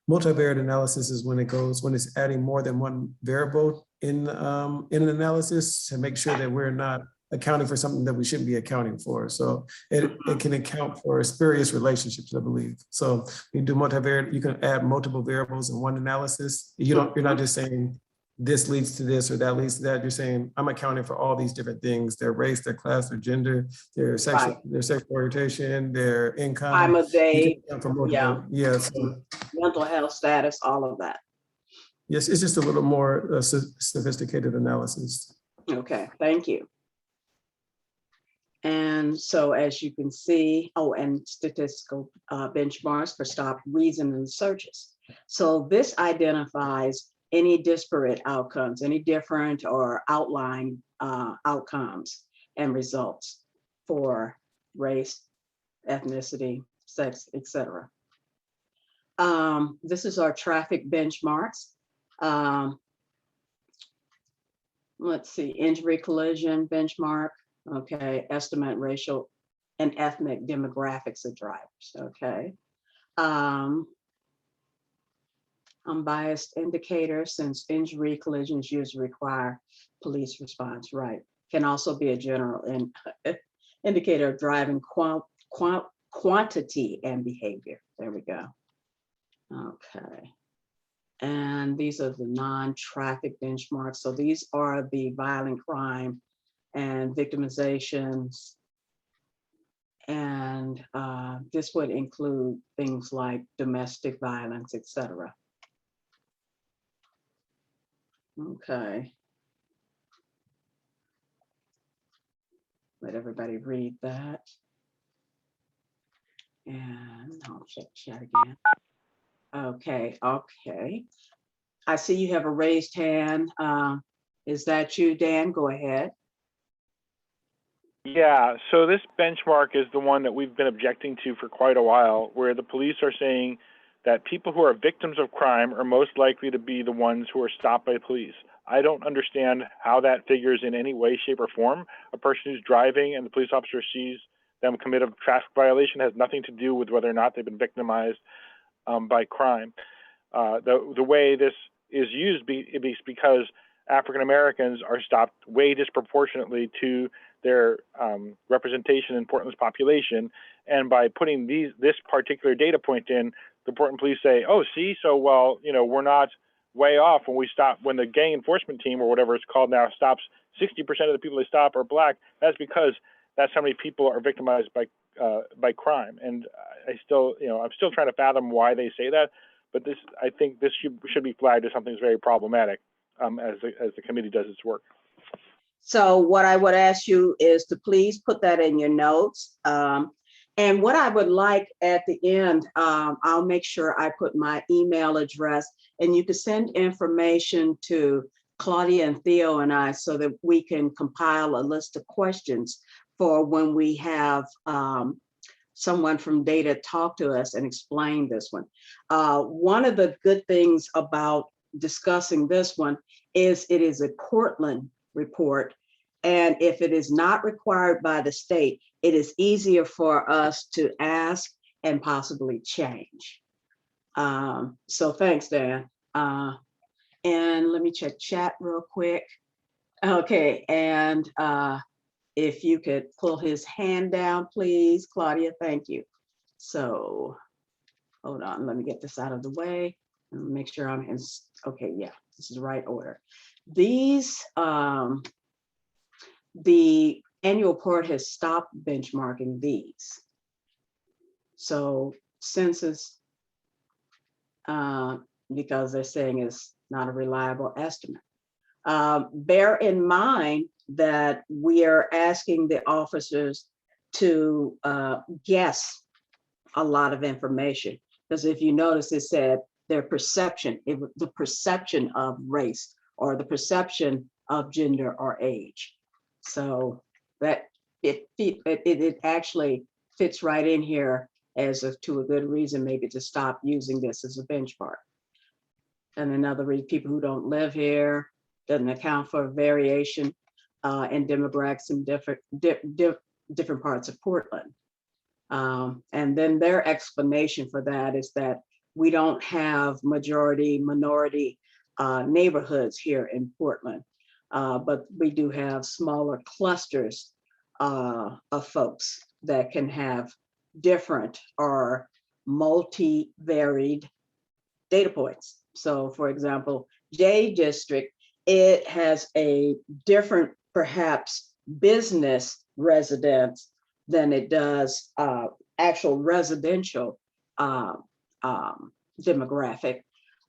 Multivariate analysis is when it's adding more than one variable in an analysis to make sure that we're not accounting for something that we shouldn't be accounting for. So it can account for spurious relationships, I believe. So when you do multivariate, you can add multiple variables in one analysis. You're not just saying this leads to this or that leads to that. You're saying I'm accounting for all these different things: their race, their class, their gender, their sexual orientation, their income, time of day, so, mental health status, all of that. Yes, it's just a little more sophisticated analysis. Okay, thank you. And so as you can see, and statistical benchmarks for stop, reason, and searches. So this identifies any disparate outcomes, any different or outlying outcomes and results for race, ethnicity, sex, etc. This is our traffic benchmarks. Let's see, injury collision benchmark. Okay, estimate racial and ethnic demographics of drivers. Okay. Unbiased indicator, since injury collisions usually require police response, right? Can also be a general indicator of driving quantity and behavior. There we go. Okay. And these are the non-traffic benchmarks. So these are the violent crime and victimizations. And this would include things like domestic violence, etc. Okay. Let everybody read that. And I'll check chat again. Okay, okay. I see you have a raised hand. Is that you, Dan? Go ahead. Yeah, so this benchmark is the one that we've been objecting to for quite a while, where the police are saying that people who are victims of crime are most likely to be the ones who are stopped by police. I don't understand how that figures in any way, shape, or form. A person who's driving and the police officer sees them commit a traffic violation has nothing to do with whether or not they've been victimized by crime. The way this is used is because African Americans are stopped way disproportionately to their representation in Portland's population, and by putting this particular data point in, the Portland police say, "Oh, see, so well, you know, we're not way off when the gang enforcement team or whatever it's called now stops 60% of the people they stop are Black. That's because that's how many people are victimized by crime." And I'm still trying to fathom why they say that, but I think this should be flagged as something that's very problematic as the committee does its work. So what I would ask you is to please put that in your notes. And what I would like at the end, I'll make sure I put my email address, and you can send information to Claudia and Theo and I so that we can compile a list of questions for when we have someone from data talk to us and explain this one. One of the good things about discussing this one is it is a Portland report. And if it is not required by the state, it is easier for us to ask and possibly change. So thanks, Dan. And let me check chat real quick. Okay, and if you could pull his hand down, please, Claudia, thank you. So hold on, let me get this out of the way and make sure I'm in, okay, yeah, this is the right order. These, the annual report has stopped benchmarking these. So census, because they're saying it's not a reliable estimate. Bear in mind that we are asking the officers to guess a lot of information. Because if you notice, it said their perception, the perception of race or the perception of gender or age. So that it actually fits right in here as to a good reason maybe to stop using this as a benchmark. And another reason, people who don't live here, doesn't account for variation in demographics in different parts of Portland. And then their explanation for that is that we don't have majority minority neighborhoods here in Portland, but we do have smaller clusters of folks that can have different or multi-varied data points. So for example, J District, it has a different perhaps business residents than it does actual residential demographic.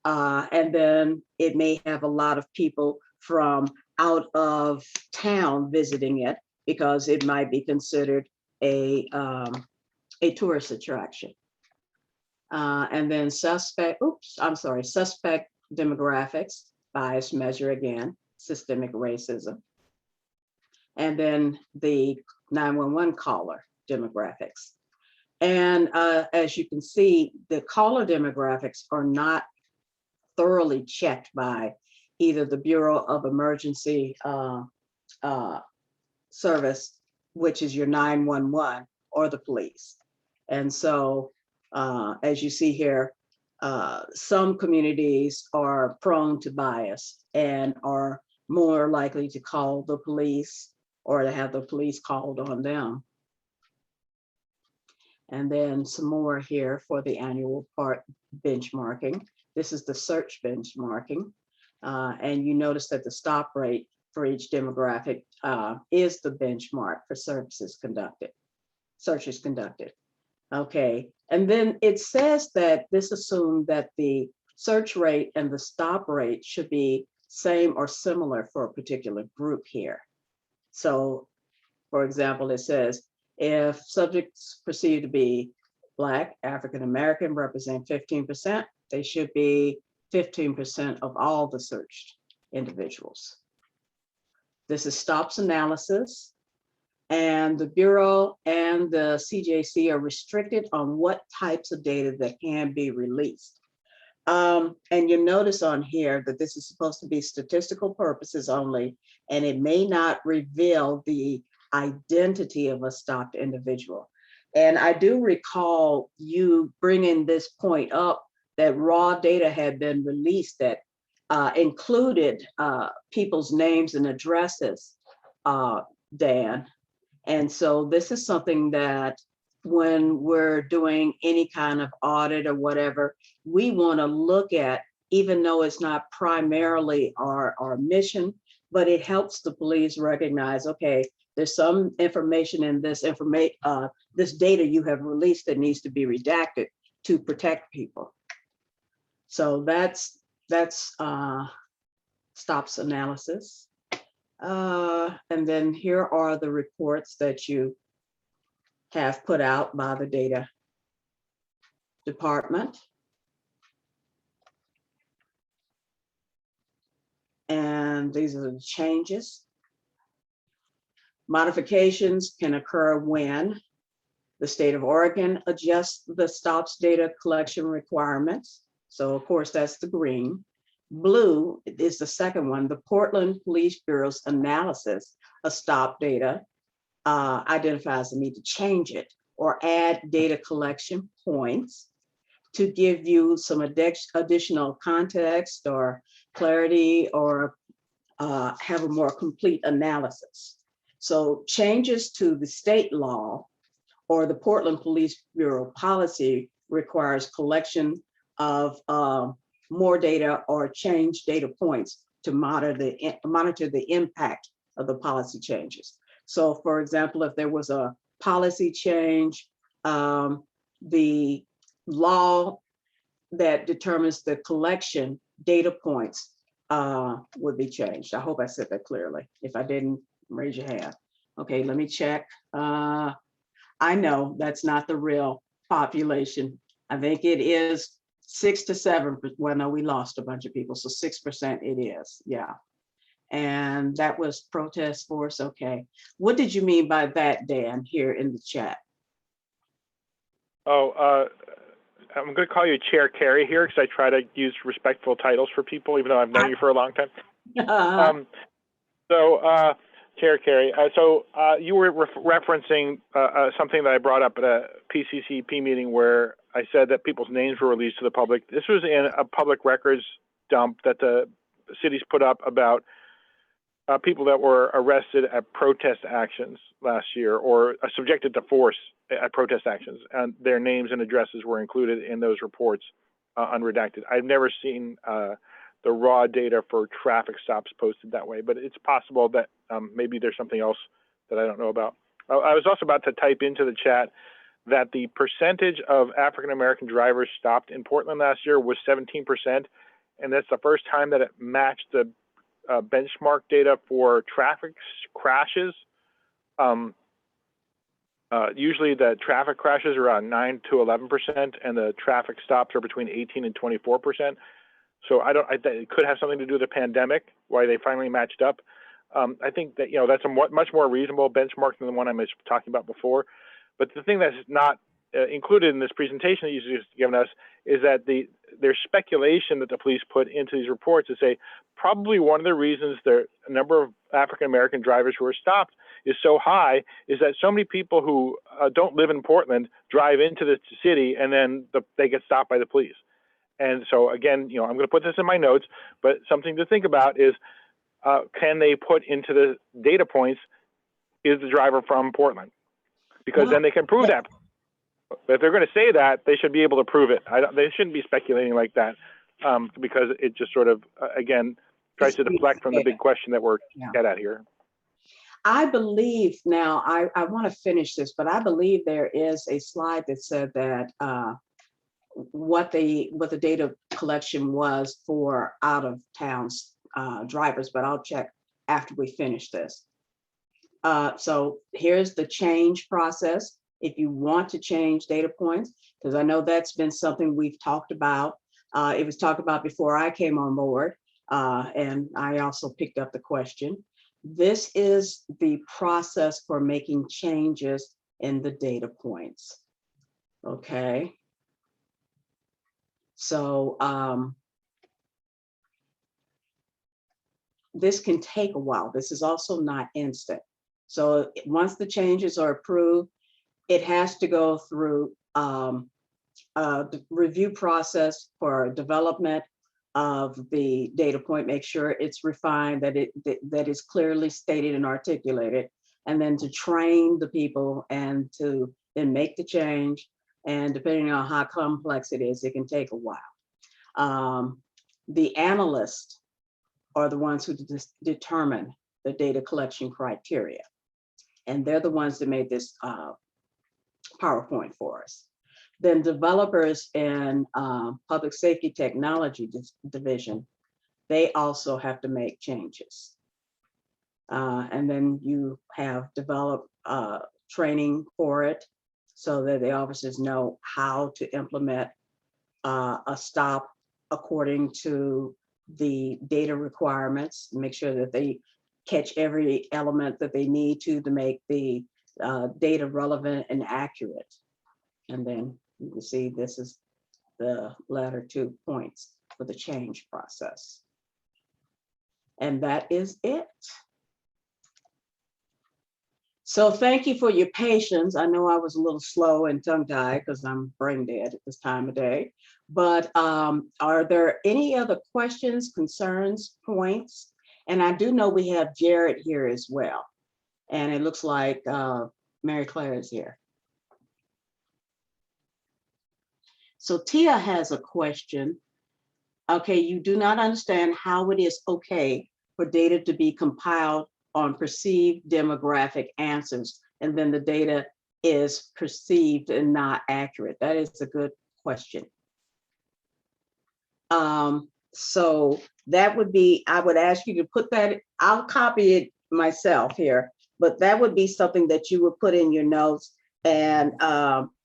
And then it may have a lot of people from out of town visiting it because it might be considered a tourist attraction. And then suspect demographics, bias measure again, systemic racism. And then the 911 caller demographics. And as you can see, the caller demographics are not thoroughly checked by either the Bureau of Emergency Service, which is your 911, or the police. And so, as you see here, some communities are prone to bias and are more likely to call the police or to have the police called on them. And then some more here for the annual part benchmarking. This is the search benchmarking. And you notice that the stop rate for each demographic is the benchmark for searches conducted. Okay, and then it says that this assumed that the search rate and the stop rate should be same or similar for a particular group here. So, for example, it says, if subjects perceived to be Black, African American represent 15%, they should be 15% of all the searched individuals. This is stops analysis, and the Bureau and the CJC are restricted on what types of data that can be released. And you notice on here that this is supposed to be statistical purposes only, and it may not reveal the identity of a stopped individual. And I do recall you bringing this point up, that raw data had been released that included people's names and addresses, Dan. And so this is something that when we're doing any kind of audit or whatever, we want to look at, even though it's not primarily our mission, but it helps the police recognize, okay, there's some information in this this data you have released that needs to be redacted to protect people. So that's stops analysis. And then here are the reports that you have put out by the data department. And these are the changes. Modifications can occur when the state of Oregon adjusts the stops data collection requirements. So of course, that's the green. Blue is the second one. The Portland Police Bureau's analysis of stop data identifies the need to change it or add data collection points to give you some additional context or clarity, or have a more complete analysis. So changes to the state law or the Portland Police Bureau policy requires collection of more data or change data points to monitor the impact of the policy changes. So for example, if there was a policy change, the law that determines the collection data points would be changed. I hope I said that clearly. If I didn't, raise your hand. Okay, let me check. I know that's not the real population. I think it is 6 to 7. Well, no, we lost a bunch of people, so 6% it is. Yeah. And that was protest force. Okay. What did you mean by that, Dan, here in the chat? Oh, I'm going to call you Chair Carrie here because I try to use respectful titles for people, even though I've known you for a long time. Chair Carrie, you were referencing something that I brought up at a PCCEP meeting where I said that people's names were released to the public. This was in a public records dump that the cities put up about people that were arrested at protest actions last year or subjected to force at protest actions, and their names and addresses were included in those reports, unredacted. I've never seen the raw data for traffic stops posted that way, but it's possible that maybe there's something else that I don't know about. I was also about to type into the chat that the percentage of African-American drivers stopped in Portland last year was 17%, and that's the first time that it matched the benchmark data for traffic crashes. Usually the traffic crashes are around 9 to 11%, and the traffic stops are between 18 and 24%. So it could have something to do with the pandemic, why they finally matched up. I think that, that's a much more reasonable benchmark than the one I was talking about before. But the thing that's not included in this presentation that you've just given us is that there's speculation that the police put into these reports to say probably one of the reasons the number of African-American drivers who are stopped is so high is that so many people who don't live in Portland drive into the city and then they get stopped by the police. And so again, I'm going to put this in my notes, but something to think about is can they put into the data points, is the driver from Portland? Because then they can prove that. But if they're going to say that, they should be able to prove it. They shouldn't be speculating like that because it just sort of, again, tries to deflect from the big question that we're at here. I believe now, I want to finish this, but I believe there is a slide that said that what the data collection was for out of town drivers, but I'll check after we finish this. So here's the change process. If you want to change data points, because I know that's been something we've talked about. It was talked about before I came on board, and I also picked up the question. This is the process for making changes in the data points. Okay. So this can take a while. This is also not instant. So once the changes are approved, it has to go through the review process for development of the data point, make sure it's refined, that is clearly stated and articulated, and then to train the people and to then make the change. And depending on how complex it is, it can take a while. The analysts are the ones who determine the data collection criteria. And they're the ones that made this PowerPoint for us. Then developers in public safety technology division, they also have to make changes. And then you have developed training for it so that the officers know how to implement a stop according to the data requirements, make sure that they catch every element that they need to make the data relevant and accurate. And then you can see this is the latter 2 points for the change process. And that is it. So thank you for your patience. I know I was a little slow and tongue-tied because I'm brain dead at this time of day. But are there any other questions, concerns, points? And I do know we have Jared here as well. And it looks like Mary Claire is here. So Tia has a question. Okay, you do not understand how it is okay for data to be compiled on perceived demographic answers, and then the data is perceived and not accurate. That is a good question. So that would be, I would ask you to put that, I'll copy it myself here, but that would be something that you would put in your notes, and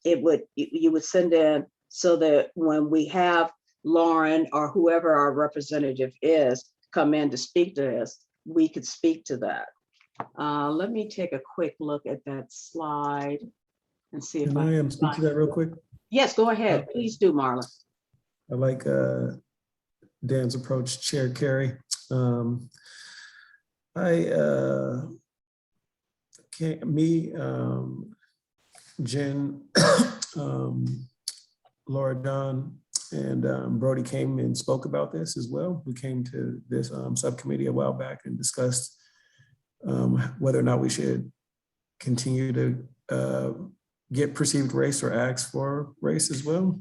you would send in, so that when we have Lauren or whoever our representative is come in to speak to this, we could speak to that. Let me take a quick look at that slide and see if Can I speak to that real quick? Yes, go ahead. Please do, Marlon. I like Dan's approach, Chair Carey. Jen, Laura, John, and Brody came and spoke about this as well. We came to this subcommittee a while back and discussed whether or not we should continue to get perceived race or ask for race as well.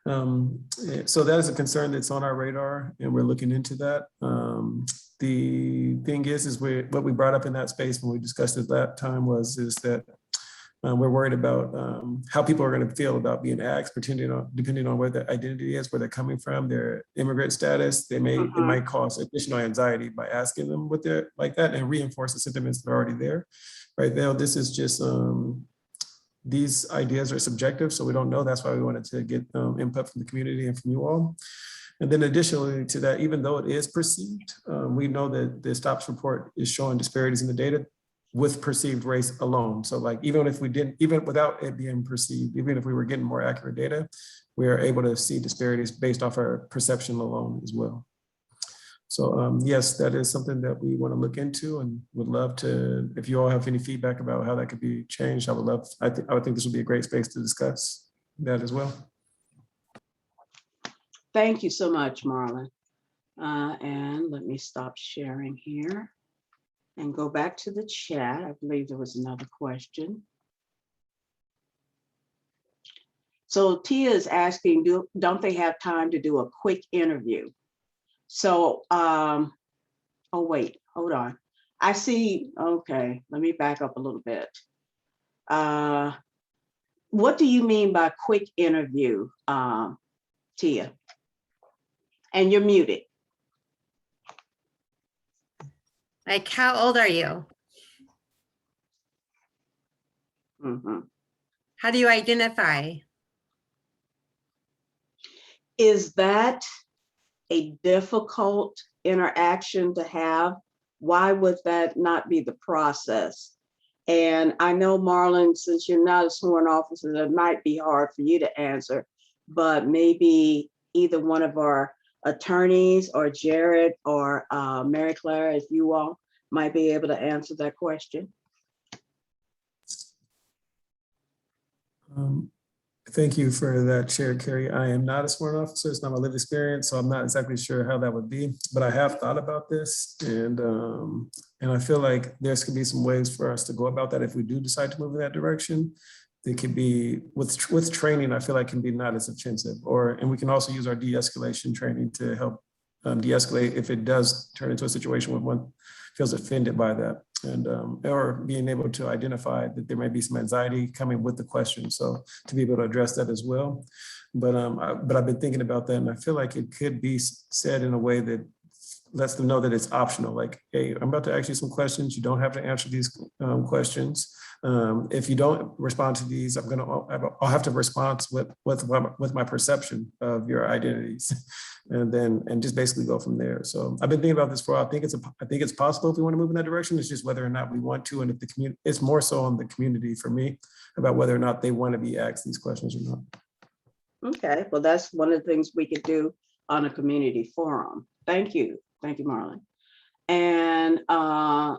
So that is a concern that's on our radar, and we're looking into that. The thing is what we brought up in that space when we discussed it that time is that we're worried about how people are going to feel about being asked, depending on where their identity is, where they're coming from, their immigrant status. It might cause additional anxiety by asking them what they're like that, and reinforce the sentiments that are already there. Right now, this is just these ideas are subjective, so we don't know. That's why we wanted to get input from the community and from you all. And then additionally to that, even though it is perceived, we know that the STOPS report is showing disparities in the data with perceived race alone. So like, even if we didn't, even without it being perceived, even if we were getting more accurate data, we are able to see disparities based off our perception alone as well. So yes, that is something that we want to look into, and would love to, if you all have any feedback about how that could be changed, I would think this would be a great space to discuss that as well. Thank you so much, Marlon. And let me stop sharing here and go back to the chat. I believe there was another question. So Tia is asking, don't they have time to do a quick interview? So, oh wait, hold on. I see, okay, let me back up a little bit. What do you mean by quick interview, Tia? And you're muted. Like, how old are you? Mm-hmm. How do you identify? Is that a difficult interaction to have? Why would that not be the process? And I know, Marlon, since you're not a sworn officer, that might be hard for you to answer, but maybe either one of our attorneys or Jared or Mary Claire, if you all might be able to answer that question. Thank you for that, Chair Carey. I am not a sworn officer. It's not my lived experience, so I'm not exactly sure how that would be, but I have thought about this, and I feel like there's could be some ways for us to go about that if we do decide to move in that direction. They could be, with training, I feel like can be not as offensive, and we can also use our de-escalation training to help de-escalate if it does turn into a situation where one feels offended by that, and or being able to identify that there may be some anxiety coming with the question, so to be able to address that as well. But I've been thinking about that, and I feel like it could be said in a way that lets them know that it's optional. Like, hey, I'm about to ask you some questions. You don't have to answer these questions. If you don't respond to these, I'll have to respond with my perception of your identities, and just basically go from there. So I've been thinking about this for a while. I think it's possible if we want to move in that direction. It's just whether or not we want to, and if the community, it's more so on the community for me about whether or not they want to be asked these questions or not. Okay, well, that's one of the things we could do on a community forum. Thank you, Marlon. And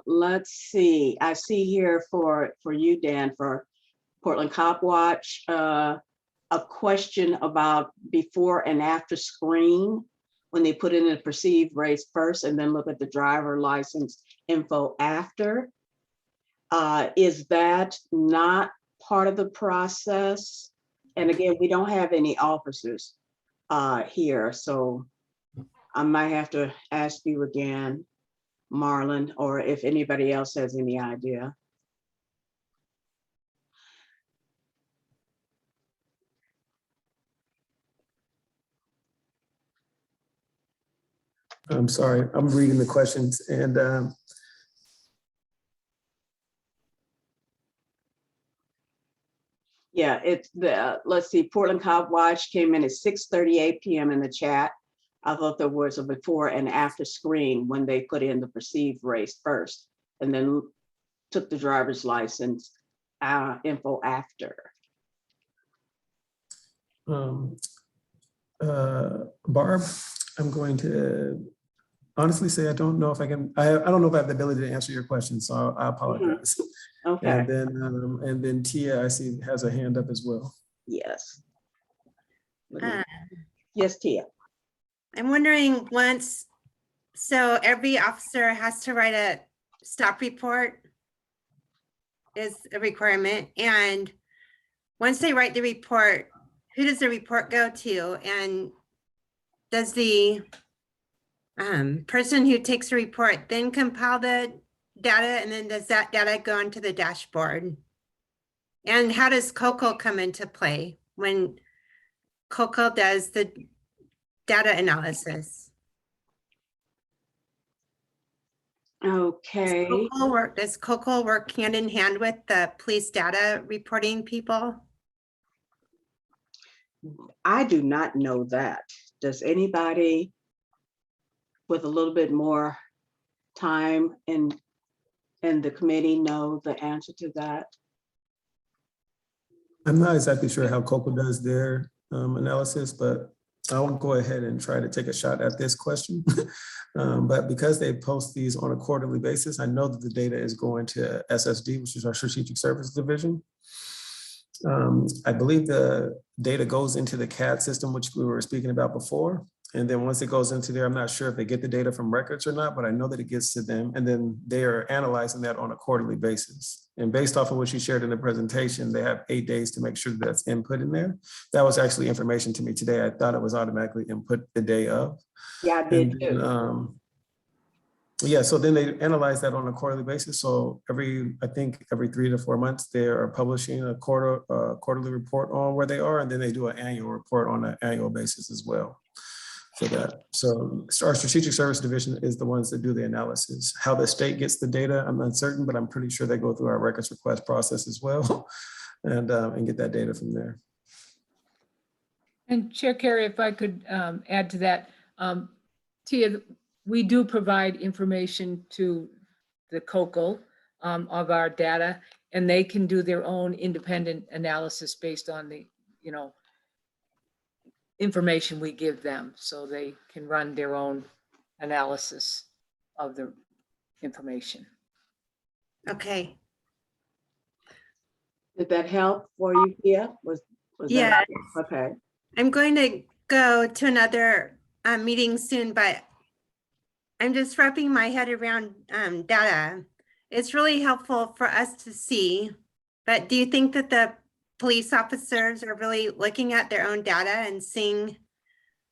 let's see, I see here for you, Dan, for Portland Cop Watch, a question about before and after screen, when they put in a perceived race first and then look at the driver license info after. Is that not part of the process? And again, we don't have any officers here, so I might have to ask you again, Marlon, or if anybody else has any idea. I'm sorry, I'm reading the questions and Yeah, it's the, let's see, Portland Cop Watch came in at 6:38 p.m. in the chat. I thought there was a before and after screen when they put in the perceived race first and then took the driver's license info after. Barb, I'm going to honestly say I don't know if I can. I don't know if I have the ability to answer your question, so I apologize. Okay. And then Tia, I see, has a hand up as well. Yes. Yes, Tia. I'm wondering so every officer has to write a stop report is a requirement. And once they write the report, who does the report go to? And does the person who takes the report then compile the data, and then does that data go onto the dashboard? And how does COCO come into play when COCO does the data analysis? Okay. Does COCO work hand in hand with the police data reporting people? I do not know that. Does anybody with a little bit more time in the committee know the answer to that? I'm not exactly sure how COCO does their analysis, but I'll go ahead and try to take a shot at this question. But because they post these on a quarterly basis, I know that the data is going to SSD, which is our Strategic Services Division. I believe the data goes into the CAD system, which we were speaking about before. And then once it goes into there, I'm not sure if they get the data from records or not, but I know that it gets to them. And then they are analyzing that on a quarterly basis. And based off of what you shared in the presentation, they have 8 days to make sure that's input in there. That was actually information to me today. I thought it was automatically input the day of. Yeah, I did too. Yeah, so then they analyze that on a quarterly basis. So I think every 3 to 4 months, they are publishing a quarterly report on where they are, and then they do an annual report on an annual basis as well for that. So our Strategic Service Division is the ones that do the analysis. How the state gets the data, I'm uncertain, but I'm pretty sure they go through our records request process as well and get that data from there. And Chair Carey, if I could add to that, Tia, we do provide information to the COCO of our data, and they can do their own independent analysis based on the, information we give them. So they can run their own analysis of the information. Okay. Did that help for you, Tia? Was Yeah. that okay? I'm going to go to another meeting soon, but I'm just wrapping my head around data. It's really helpful for us to see, but do you think that the police officers are really looking at their own data and seeing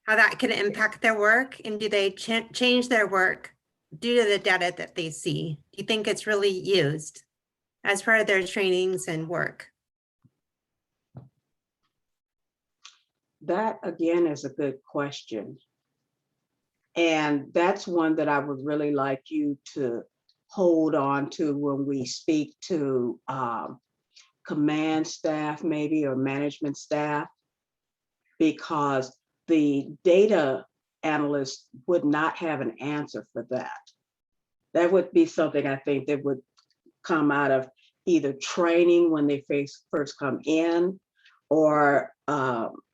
how that could impact their work? And do they change their work due to the data that they see? Do you think it's really used as part of their trainings and work? That again is a good question. And that's one that I would really like you to hold on to when we speak to command staff maybe, or management staff, because the data analyst would not have an answer for that. That would be something I think that would come out of either training when they first come in, or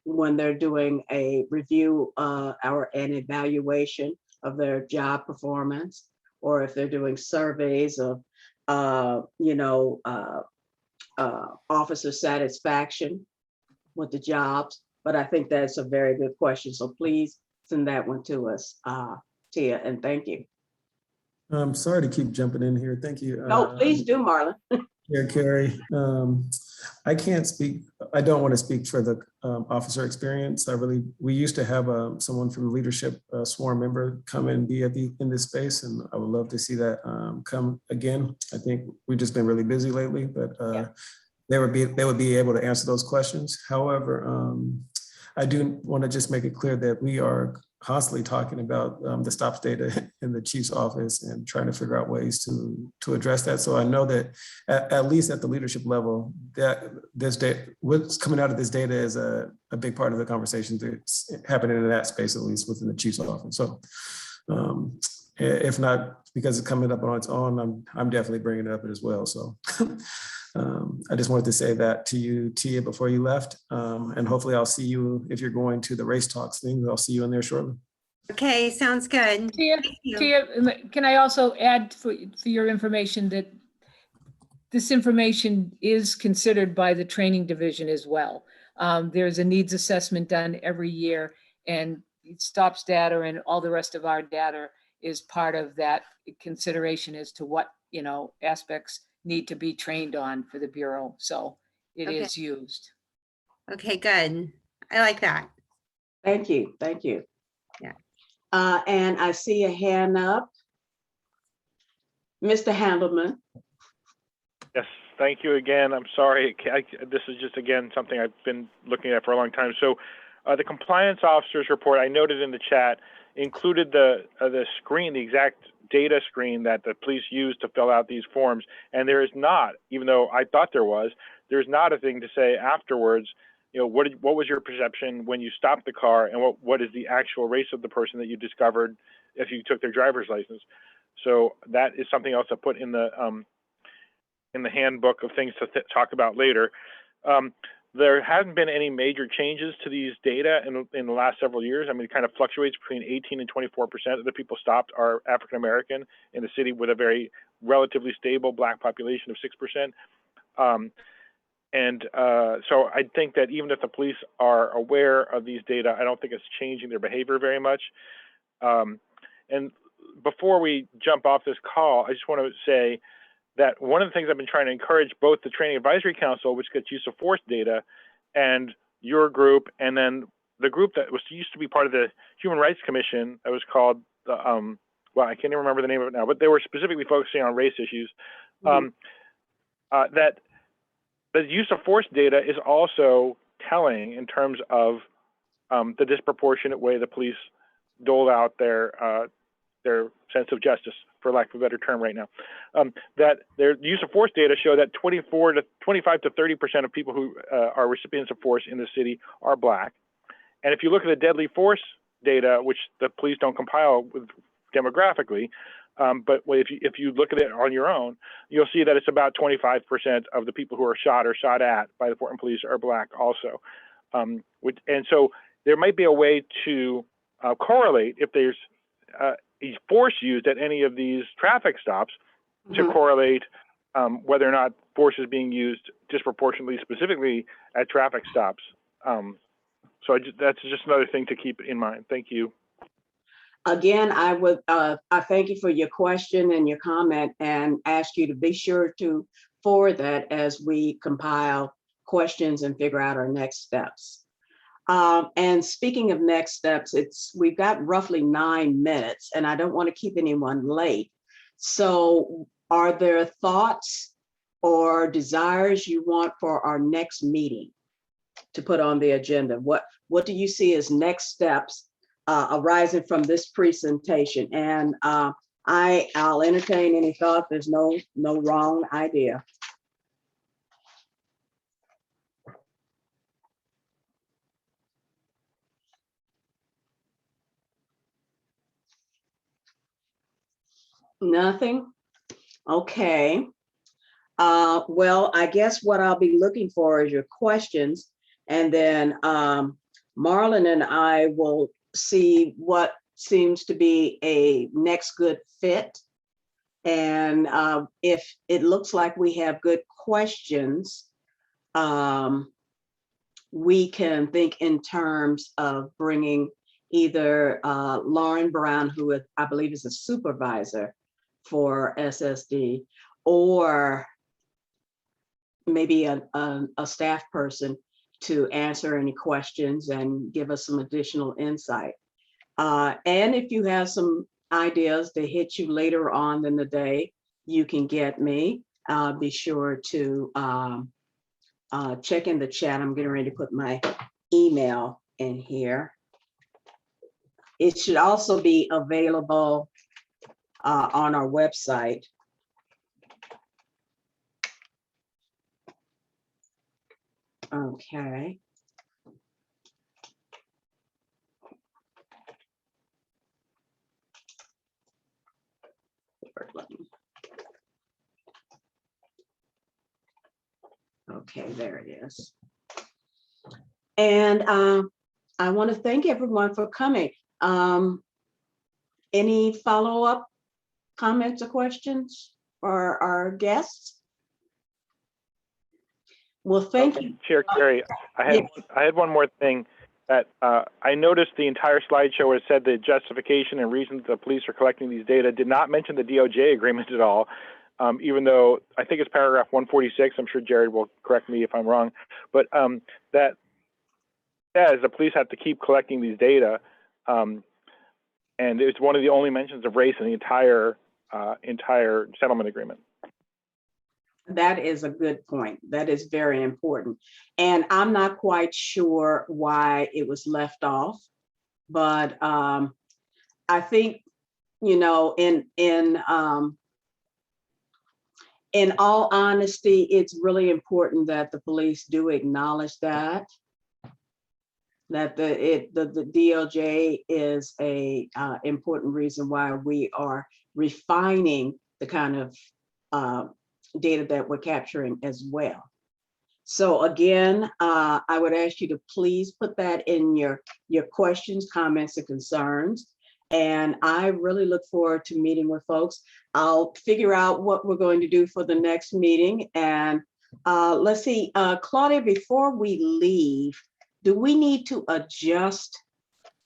when they're doing a review an evaluation of their job performance, or if they're doing surveys of officer satisfaction with the jobs. But I think that's a very good question. So please send that one to us, Tia, and thank you. I'm sorry to keep jumping in here. Thank you. No, please do, Marlon. Yeah, Carrie. I can't speak. I don't want to speak for the officer experience. We used to have someone from leadership, a sworn member, come and be in this space, and I would love to see that come again. I think we've just been really busy lately, but they would be able to answer those questions. However, I do want to just make it clear that we are constantly talking about the stops data in the chief's office and trying to figure out ways to address that. So I know that at least at the leadership level, that this data, what's coming out of this data is a big part of the conversation that's happening in that space, at least within the chief's office. So if not because it's coming up on its own, I'm definitely bringing it up as well. So I just wanted to say that to you, Tia, before you left. And hopefully I'll see you, if you're going to the race talks thing, I'll see you in there shortly. Okay, sounds good. Tia, Thank you. Tia, can I also add for your information that this information is considered by the training division as well. There's a needs assessment done every year, and stops data and all the rest of our data is part of that consideration as to what, you know, aspects need to be trained on for the Bureau. So it Okay. is used. Okay, good. I like that. Thank you, thank you. Yeah. And I see a hand up. Mr. Handleman. Yes, thank you again. I'm sorry. This is just, again, something I've been looking at for a long time. So the compliance officer's report, I noted in the chat, included the screen, the exact data screen that the police use to fill out these forms. And there is not, even though I thought there was, there's not a thing to say afterwards, you know, what was your perception when you stopped the car, and what is the actual race of the person that you discovered if you took their driver's license. So that is something else I put in the handbook of things to talk about later. There hasn't been any major changes to these data in the last several years. I mean, it kind of fluctuates between 18 and 24% of the people stopped are African American in the city, with a very relatively stable Black population of 6%. So I think that even if the police are aware of these data, I don't think it's changing their behavior very much. And before we jump off this call, I just want to say that one of the things I've been trying to encourage both the Training Advisory Council, which gets use of force data, and your group, and then the group that used to be part of the Human Rights Commission that was called the well, I can't even remember the name of it now, but they were specifically focusing on race issues. That the use of force data is also telling in terms of the disproportionate way the police dole out their sense of justice, for lack of a better term right now. That their use of force data show that 25 to 30% of people who are recipients of force in the city are Black. And if you look at the deadly force data, which the police don't compile with demographically, but if you look at it on your own, you'll see that it's about 25% of the people who are shot or shot at by the Portland police are Black also. And so there might be a way to correlate if there's force used at any of these traffic stops to correlate whether or not force is being used disproportionately, specifically at traffic stops. So that's just another thing to keep in mind. Thank you. Again, I thank you for your question and your comment, and ask you to be sure to forward that as we compile questions and figure out our next steps. And speaking of next steps, we've got roughly 9 minutes, and I don't want to keep anyone late. So are there thoughts or desires you want for our next meeting to put on the agenda? What do you see as next steps arising from this presentation? And I'll entertain any thought. There's no wrong idea. Nothing? Okay. Well, I guess what I'll be looking for is your questions, and then Marlon and I will see what seems to be a next good fit. And if it looks like we have good questions, we can think in terms of bringing either Lauren Brown, who I believe is a supervisor for SSD, or maybe a staff person to answer any questions and give us some additional insight. And if you have some ideas to hit you later on in the day, you can get me. Be sure to check in the chat. I'm getting ready to put my email in here. It should also be available on our website. Okay. Okay, there it is. And I want to thank everyone for coming. Any follow-up comments or questions for our guests? Well, thank you. Chair Carey, I had one more thing that I noticed the entire slideshow where it said the justification and reasons the police are collecting these data did not mention the DOJ agreement at all, even though I think it's paragraph 146. I'm sure Jared will correct me if I'm wrong, but that says the police have to keep collecting these data, and it's one of the only mentions of race in the entire settlement agreement. That is a good point. That is very important. And I'm not quite sure why it was left off, but I think, you know, in all honesty, it's really important that the police do acknowledge that the DOJ is a important reason why we are refining the kind of data that we're capturing as well. So again, I would ask you to please put that in your questions, comments, and concerns. And I really look forward to meeting with folks. I'll figure out what we're going to do for the next meeting. And let's see, Claudia, before we leave, do we need to adjust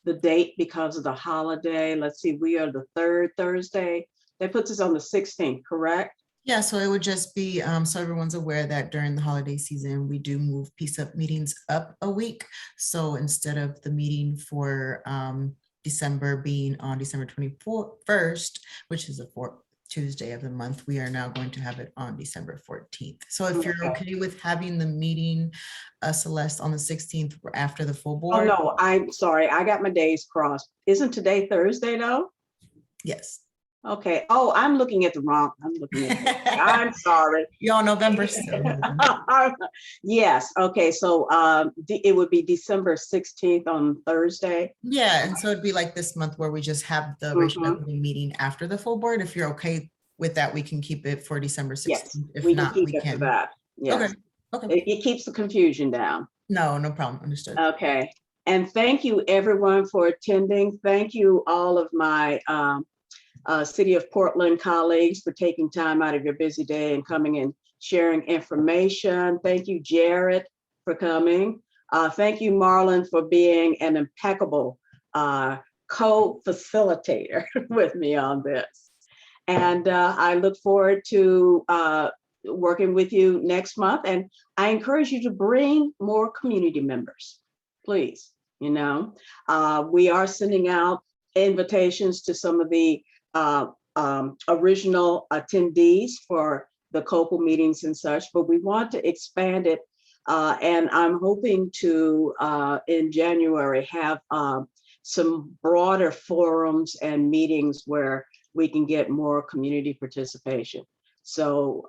the date because of the holiday? Let's see, we are the third Thursday. That puts us on the 16th, correct? Yeah, so it would just be, so everyone's aware that during the holiday season, we do move PCCEP meetings up a week. So instead of the meeting for December being on December 21st, which is the fourth Tuesday of the month, we are now going to have it on December 14th. So if you're okay with having the meeting, Celeste, on the 16th after the full board. Oh, no, I'm sorry. I got my days crossed. Isn't today Thursday though? Yes. Okay. Oh, I'm looking at the wrong. I'm sorry. You're on November still. Yes. Okay. So it would be December 16th on Thursday. Yeah. And so it'd be like this month where we just have the racial equity meeting after the full board. If you're okay with that, we can keep it for December 16th. Yes, if we not, can keep we it can. for that. Yes. Okay. It keeps the confusion down. No problem. Understood. Okay. And thank you everyone for attending. Thank you all of my City of Portland colleagues for taking time out of your busy day and coming and sharing information. Thank you, Jared, for coming. Thank you, Marlon, for being an impeccable co-facilitator with me on this. And I look forward to working with you next month. And I encourage you to bring more community members, please. You know, we are sending out invitations to some of the original attendees for the COPL meetings and such, but we want to expand it. And I'm hoping to, in January, have some broader forums and meetings where we can get more community participation. So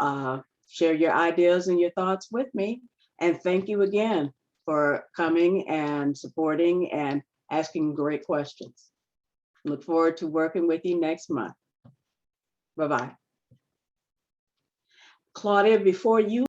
share your ideas and your thoughts with me. And thank you again for coming and supporting and asking great questions. Look forward to working with you next month. Bye-bye. Claudia, before you